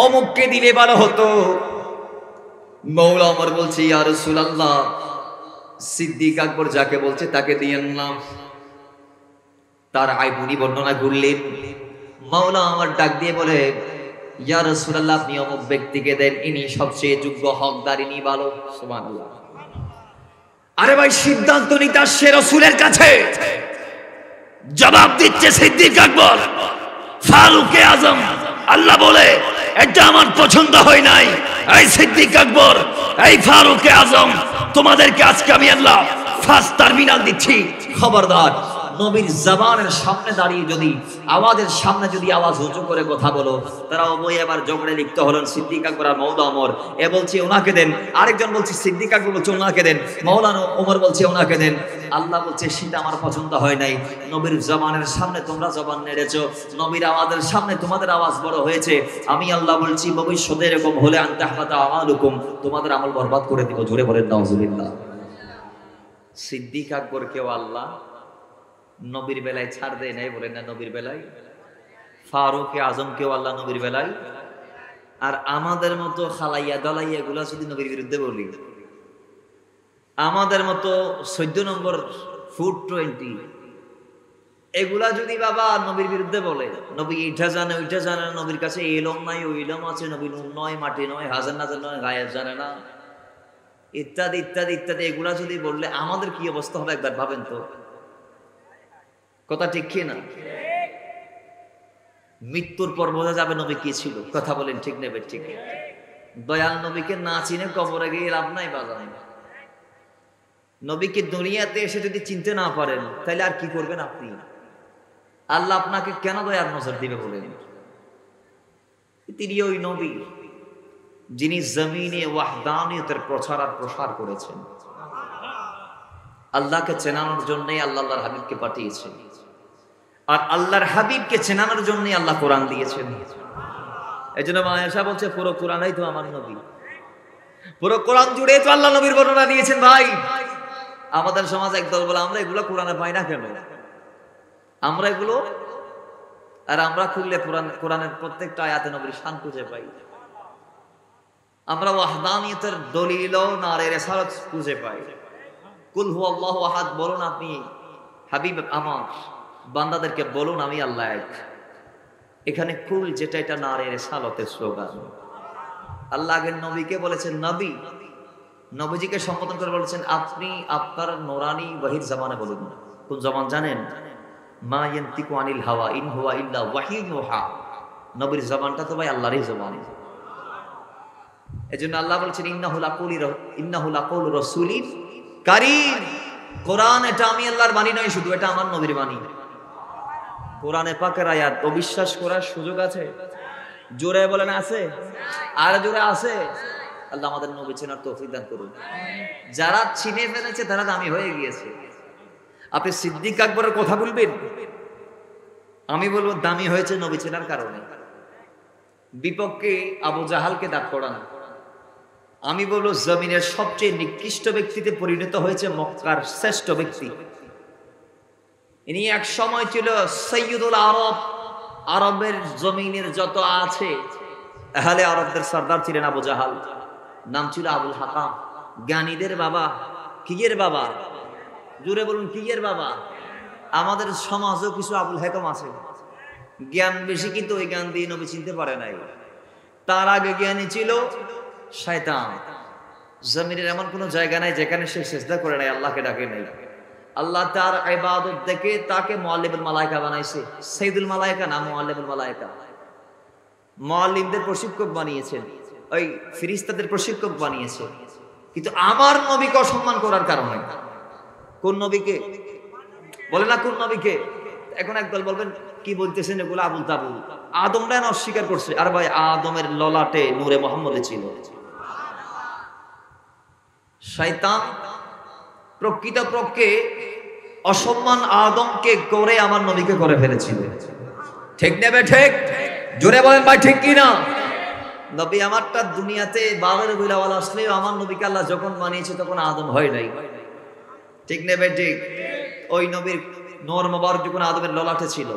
অমুককে দিলে ভালো হতো। মৌলা ওমর বলছে ইয়া রাসূলুল্লাহ সিদ্দিক আকবর যাকে বলছে তাকে দিয়েন না। তার আইবুনি বর্ণনা করলেন। মাওলা আমার ডাক দিয়ে বলে ইয়া রাসূলুল্লাহ আপনি অমুক ব্যক্তিকে দেন, ইনি সবচেয়ে যোগ্য, হকদার, ইনি ভালো। সুবহানাল্লাহ। আরে ভাই সিদ্ধান্ত নিতে আসছে রাসূলের কাছে, জবাব দিচ্ছে সিদ্দিক আকবর, ফারুকে আজম। আল্লাহ বলে এটা আমার পছন্দ হয় নাই। এই সিদ্দিক আকবর, এই ফারুকে আজম, তোমাদেরকে আজকে আমি আল্লাহ ফার্স্ট টার্মিনাল দিচ্ছি। খবরদার নবীর জবানের সামনে দাঁড়িয়ে যদি আওয়াজের সামনে যদি আওয়াজ উঁচু করে কথা বলো, তারা উভয় এবার ঝগড়ে লিপ্ত হলেন, সিদ্দিক আকবর আর মওলা ওমর। এ বলছে ওনাকে দেন, আরেকজন বলছে সিদ্দিক আকবর বলছে ওনাকে দেন, মওলানা ওমর বলছে ওনাকে দেন। আল্লাহ বলছে সেটা আমার পছন্দ হয় নাই। নবীর জবানের সামনে তোমরা জবান নেড়েছো, নবীর আওয়াজের সামনে তোমাদের আওয়াজ বড় হয়েছে। আমি আল্লাহ বলছি ভবিষ্যতে এরকম হলে আনতাহবাতা আমালুকুম, তোমাদের আমল বরবাদ করে দিব। জোরে বলেন নাউজুবিল্লাহ। সিদ্দিক আকবরকেও আল্লাহ নবীর বেলায় ছাড় দেয় নাই, বলেন না নবীর বেলায়। ফারুকে আজমকেও আল্লাহ নবীর বেলায়। আর আমাদের মতো খালাইয়া দলাইয়া গুলা যদি নবীর বিরুদ্ধে বলি, আমাদের মতো 14 নম্বর ফুট 20 এগুলা যদি বাবা নবীর বিরুদ্ধে বলে, নবী এইটা জানে ওইটা জানে না, নবীর কাছে এলম নাই ওই ইলম আছে, নবী নুন নয় মাটি নয়, হাজার নাজার নয়, গায়েব জানে না, ইত্যাদি ইত্যাদি ইত্যাদি, এগুলা যদি বললে আমাদের কি অবস্থা হবে একবার ভাবেন তো। কথা ঠিক কি না? মৃত্যুর পর বোঝা যাবে নবী কি ছিল। কথা বলেন ঠিক নেবে ঠিক? দয়াল নবীকে না চিনে কবরে গিয়ে লাভ নাই বাজান। নবীকে দুনিয়াতে এসে যদি চিনতে না পারেন তাহলে আর কি করবেন আপনি? আল্লাহ আপনাকে কেন দয়ার নজর দিবে বলেন? তিনি ওই নবী যিনি জমিনে ওয়াহদানিয়তের প্রচার আর প্রসার করেছেন। আল্লাহকে চেনানোর জন্যই আল্লাহ আল্লাহর হাবিবকে পাঠিয়েছেন, আর আল্লাহর হাবিবকে চেনানোর জন্যই আল্লাহ কোরআন দিয়েছেন। এই জন্য মা আয়েশা বলছে পুরো কোরআনই তো আমার নবী, পুরো কোরআন জুড়ে তো আল্লাহ নবীর বর্ণনা দিয়েছেন। ভাই আমাদের সমাজ একদল বলে আমরা এগুলো কোরআনে পাই না কেন, আমরা এগুলো, আর আমরা খুললে কোরআনের প্রত্যেকটা আয়াতে নবীর শান খুঁজে পাই। আমরা ওয়াহদানিয়তের দলিল ও নারে রিসালাত খুঁজে পাই। কুল হুয়াল্লাহু আহাদ বলুন আপনি হাবিব আমার বান্দাদেরকে বলুন আমি আল্লাহ এক। এখানে কুল যেটা এটা নারে রিসালাতের স্লোগান। আল্লাহ আগের নবীকে বলেছেন নবী, নবীজিকে সম্বোধন করে বলেছেন আপনি আপনার নোরানি ওয়াহির জবানে বলুন। কোন জবান জানেন? মা ইয়ানতিকু আনিল হাওয়া ইন হুয়া ইল্লা ওয়াহিয়ুন ইউহা। নবীর জবানটা তো ভাই আল্লাহরই জবান। এজন্য আল্লাহ বলেছেন ইন্নাহু লাকুলু রাসূলিন কারীম। কোরআন এটা আমি আল্লাহর বাণী নয় শুধু, এটা আমার নবীর বাণী। কোরআনে পাকের আয়াত অবিশ্বাস করার সুযোগ আছে? জোরে বলেন আছে? আর জোরে আছে? আল্লাহ আমাদের নবী চেনার তৌফিক দান করুন। যারা চিনে ফেলেছে তারা দামি হয়ে গিয়েছে। আপনি সিদ্দিক আকবরের কথা বলবেন, আমি বলবো দামি হয়েছে নবী চেনার কারণে। বিপক্ষে আবু জাহালকে দাঁড় করানো, আমি বলবো জমিনের সবচেয়ে নিকৃষ্ট ব্যক্তিতে পরিণত হয়েছে মক্কার শ্রেষ্ঠ ব্যক্তি। ইনি এক সময় ছিল সৈয়দুল আরব, আরবের জমিনের যত আছে আহলে আরবদের সর্দার ছিলেন আবু জাহাল, নাম ছিল আবুল হাকাম। জ্ঞানীদের বাবা। কিয়ের বাবা? জোরে বলুন, কিয়ের বাবা? আমাদের সমাজেও কিছু আবুল হাকাম আছে, জ্ঞান বেশি কিন্তু ওই জ্ঞান দিয়ে নবী চিনতে পারে নাই। তার আগে জ্ঞানী ছিল শয়তান। জমিনের এমন কোন জায়গা নাই যেখানে সে সিজদা করে নাই, আল্লাহকে ডাকে নাই। আল্লাহ তার ইবাদত দেখে তাকে মুআল্লিমুল মালায়েকা বানাইছে। সাইয়্যিদুল মালায়েকা না মুআল্লিমুল মালায়েকা। মুআল্লিমদের প্রশিক্ষক বানিয়েছেন, ওই ফেরেশতাদের প্রশিক্ষক বানিয়েছেন। কিন্তু আমার নবীকে অসম্মান করার কারণে। কোন নবীকে? বলে না কোন নবীকে? এখন একদল বলবেন কি বলতেছেন এগুলো আবুল তাবুল। আদমরা না অস্বীকার করছে। আর ভাই আদমের ললাটে নূরে মুহাম্মদে ছিল। শয়তান প্রকৃতপক্ষে অসম্মান আদমকে করে আমার নবীকে করে ফেলেছিল। ঠিক নেবে? ঠিক জোরে বলেন ভাই, ঠিক কি না? নবী আমারটা দুনিয়াতে বাবার বিলাওয়াল আসলেও আমার নবীকে আল্লাহ যখন বানিয়েছে তখন আদম হয় নাই। ঠিক নেবে? ঠিক। ওই নবীর নূর মুবারক যখন আদমের ললাটে ছিল,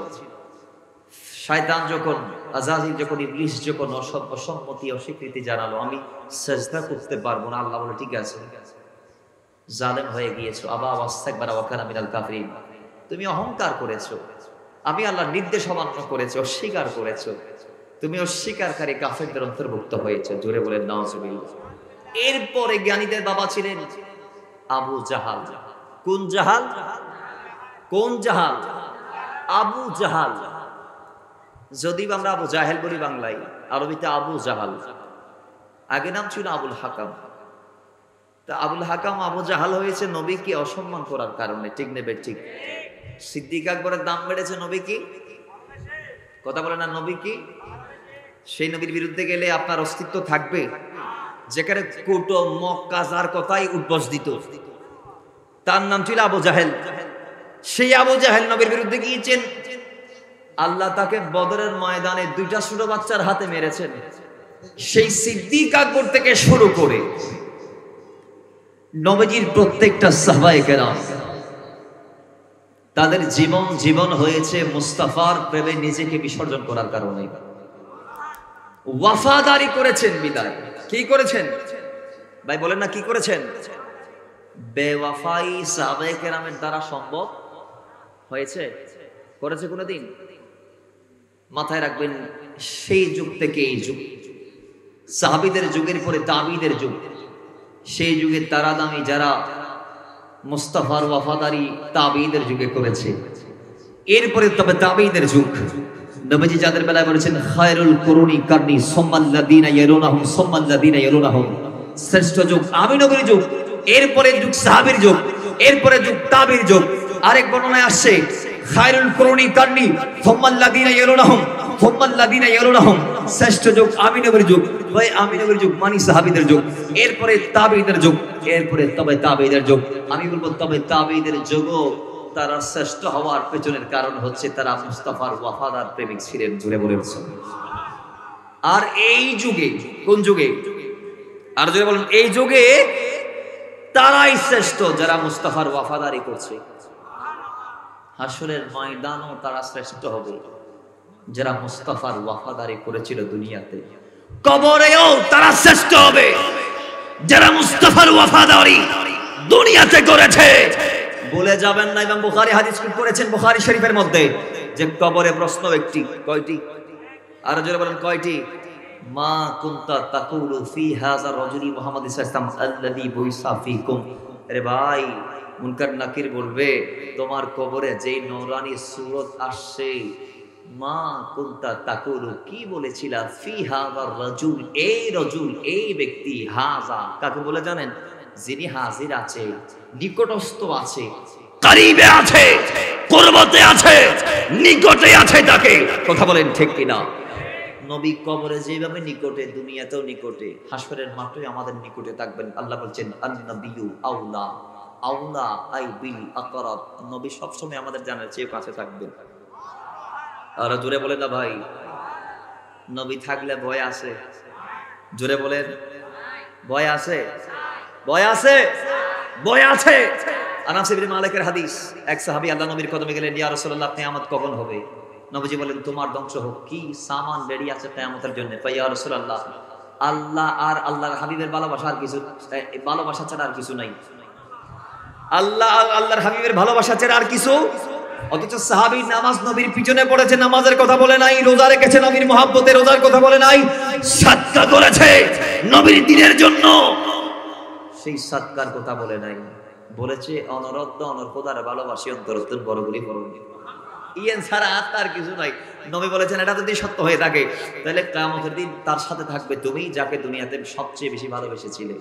শয়তান যখন, আজাজিল যখন, ইবলিস যখন অসম্মতি অস্বীকৃতি জানালো, আমি সিজদা করতে পারবো না, আল্লাহ বলে ঠিক আছে, জালেম হয়ে গিয়েছো, আবা ওয়াস্তাকবারা ওয়া কানা মিনাল কাফিরিন। তুমি অহংকার করেছো, আমি আল্লাহর নির্দেশ অমান্য করেছো, অস্বীকার করেছো, তুমি অস্বীকারী কাফেরদের অন্তর্ভুক্ত হয়েছে। জোরে বলেন নাউজুবিল্লাহ। এরপরে জ্ঞানীদের বাবা ছিলেন আবু জাহাল। কোন জাহাল? কোন জাহাল? আবু জাহাল। যদি আমরা আবু জাহেল বলি বাংলায়, আরবিতে আবু জাহাল। আগে নাম ছিল আবুল হাকাম। তা আবুল হাকাম আবু জাহাল হয়েছে নবীকে অসম্মান করার কারণে। ঠিক নেবে? ঠিক। সিদ্দিক আকবরের দাম বেড়েছে নবী কি? কথা বলে না, নবী কি? সেই নবীর বিরুদ্ধে গেলে আপনার অস্তিত্ব থাকবে? যেখানে কুটো মক্কা যার কথাই উদ্বস দিত, তার নাম ছিল আবু জাহেল। সেই আবু জাহেল নবীর বিরুদ্ধে গিয়েছেন। আল্লাহ তাকে বদরের ময়দানে দুইটা ছোট বাচ্চার হাতে মেরেছেন। সেই সিদ্দিক আকবর থেকে শুরু করে নবীজির প্রত্যেকটা সাহাবায়ে কেরাম, তাদের জীবন হয়েছে মুস্তাফার প্রেমে নিজেকে বিসর্জন করার কারণে। ওয়াফাদারি করেছেন বিদায়। কি করেছেন ভাই? বলেন না কি করেছেন? বেওয়াফাই সাহাবায়ে কেরামের দ্বারা সম্ভব হয়েছে? করেছে কোনদিন? মাথায় রাখবেন, সেই যুগ থেকে এই যুগ, সাহাবীদের যুগের পরে তাবিঈদের যুগ, সেই যুগে তারা দামি যারা মুস্তাফার ওয়াফাদারি তাবিঈদের যুগে করেছে। এরপরে তবে তাবিঈদের যুগ, নবীজি যাদের বেলায় বলেছেন খায়রুল কুরুনি কারনি সুম্মাল্লাযীনা ইয়ালুনাহুম সুম্মাল্লাযীনা ইয়ালুনাহুম, শ্রেষ্ঠ যুগ আমি নবীর যুগ, এরপরে যুগ সাহাবীর যুগ, এরপরে যুগ তাবিঈর যুগ। আরেক বর্ণনায় আসছে খায়রুল কুরুনি কারনি সুম্মাল্লাযীনা ইয়ালুনাহুম সুম্মাল্লাযীনা ইয়ালুনাহুম, শ্রেষ্ঠ যুগ আমি নবীর যুগ। ভাই আমি নবীর যুগ মানে সাহাবীদের যুগ, এরপরে তাবিঈদের যুগ, এরপরে তবে তাবিঈদের যুগ। আমি বলবো তবে তাবিঈদের যুগও তারা শ্রেষ্ঠ হওয়ার পেছনের কারণ হচ্ছে তারা মুস্তাফার ওয়াফাদার প্রেমিক ছিলেন। জুড়ে বলেছেন। আর এই যুগে, কোন যুগে? আর জুড়ে বলেন, এই যুগে তারাই শ্রেষ্ঠ যারা মুস্তাফার ওয়াফাদারি করছে। হাসরের ময়দানও তারা শ্রেষ্ঠ হবে যারা মুস্তাফার ওয়াফাদারি করেছিল দুনিয়াতে। কবরেও তারা শ্রেষ্ঠ হবে যারা মুস্তাফার ওয়াফাদারি দুনিয়াতে করেছে। বলে যাবেন না, ইমাম বুখারী হাদিস করেছেন বুখারী শরীফের মধ্যে যে কবরে প্রশ্ন একটি, কয়টি? আর যারা বলেন কয়টি? মা কুনতা তাকুলু ফি হাযা রাজুলি মুহাম্মদ সাল্লাল্লাহু আলাইহি ওয়াসাল্লাম আল্লাযী বুইসা ফীকুম। আরে ভাই, মুনকার নাকির বলবে তোমার কবরে যেই নূরানী সূরত আসছে, মা কুনতা তাকুলু, কি বলেছিলা ফি হাযা রাজুল, এই রাজুল এই ব্যক্তি, হাযা কাকে বলে জানেন? যিনি হাজির আছে, নিকটস্থ আছে, করিবে আছে, কুরবতে আছে, নিকটে আছে তাকে। কথা বলেন ঠিক কিনা? নবী কবরে যেভাবে নিকটে, দুনিয়াতেও নিকটে, হাসরের মাঠে আমাদের নিকটে থাকবেন। আল্লাহ বলছেন আন-নাবিয়্যু আওলা, আওলা আই বিল আকরাব, নবী সবসময় আমাদের জানার চেয়ে কাছে থাকবেন। আর জোরে বলেন না ভাই, নবী থাকলে ভয় আছে? জোরে বলেন, ভয় আছে? ভয় আছে? ভয় আছে। আনাস ইবনে মালিকের হাদিস, এক সাহাবী আল্লাহ নবীর কদমে গেলেন, ইয়া রাসূলুল্লাহ কিয়ামত কখন হবে? নবীজি বলেন তোমার ধ্বংস হোক, কি সামান রেডি আছে কিয়ামতের জন্য? ইয়া রাসূলুল্লাহ, আল্লাহ আর আল্লাহর হাবিবের ভালোবাসা, আর কিছু ভালোবাসা ছাড়া আর কিছু নাই। আল্লাহ আর আল্লাহর হাবিবের ভালোবাসা ছাড়া আর কিছু। অথচ সাহাবী নামাজ নবীর পিছনে পড়েছে, নামাজের কথা বলে নাই। রোজা রেখেছে, নবীর মহব্বতে রোজার কথা বলে নাই। সাদকা করেছে নবীর দ্বীনের জন্য, সেই সাদকার কথা বলে নাই। বলেছে অনরদ্দ অনরপদার ভালোবাসি অন্তরত্বের বড়গুলি বড়, ইয়েন ছাড়া আর কিছু নাই। নবী বলেছেন এটা যদি সত্য হয়ে থাকে তাহলে কিয়ামতের দিন তার সাথে থাকবে তুমি যাকে দুনিয়াতে সবচেয়ে বেশি ভালোবেসেছিলে।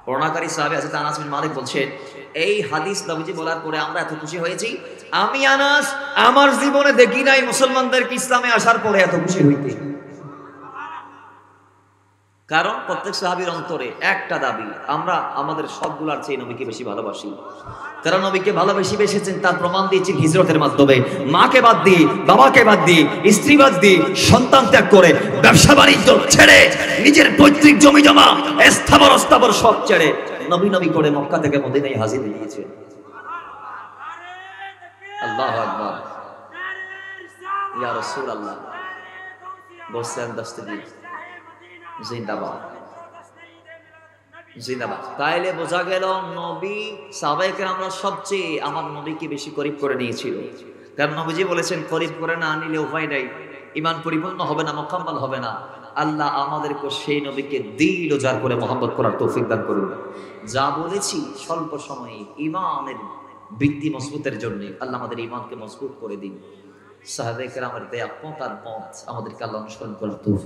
বর্ণনাকারী সাহাবী হযরত আনাস বিন মালিক বলছেন, এই হাদিস নবীজি বলার পরে আমরা এত খুশি হয়েছি, আমি আনাস আমার জীবনে দেখি নাই মুসলমানদেরকে ইসলামে আসার পরে এত খুশি হইতে। কারণ প্রত্যেক সাহাবীর অন্তরে একটা দাবি, আমরা আমাদের সবগুলার চেয়ে নবীকে বেশি ভালোবাসি। তারা নবীকে ভালোবেসেছেন, তার প্রমাণ দিয়েছেন হিজরতের মাধ্যমে। মাকে বাদ দিয়ে, বাবাকে বাদ দিয়ে, স্ত্রী বাদ দিয়ে, সন্তান ত্যাগ করে, ব্যবসা বাণিজ্য ছেড়ে, নিজের পৈতৃক জমি জমা স্থাবর অস্থাবর সব ছেড়ে নবী নবী করে মক্কা থেকে মদিনায় হাজির হয়েছে। আল্লাহু আকবার, ইয়া রাসূলুল্লাহ বলছেন দস্তগীর জিন্দাবাদ জিন্দাবাদ। তাইলে বোঝা গেল নবী সাহাবায়ে কেরামরা সবচেয়ে আমার নবীকে বেশি করিব করে নিয়েছিল। কারণ নবীজি বলেছেন করিব করে না নিলে উপায় নাই, ঈমান পরিপূর্ণ হবে না, মুকাম্মাল হবে না। আল্লাহ আমাদেরকে সেই নবীকে দিল ও জার করে মহব্বত করার তৌফিক দান করুন। যা বলেছি স্বল্প সময়ে ঈমানের বৃদ্ধি মজবুতের জন্য আল্লাহ আমাদের ঈমানকে মজবুত করে দিন। সাহাবায়ে কেরামের দেয়া পথ আর মত আমাদেরকে আল্লাহ অনুসরণ করার তৌফিক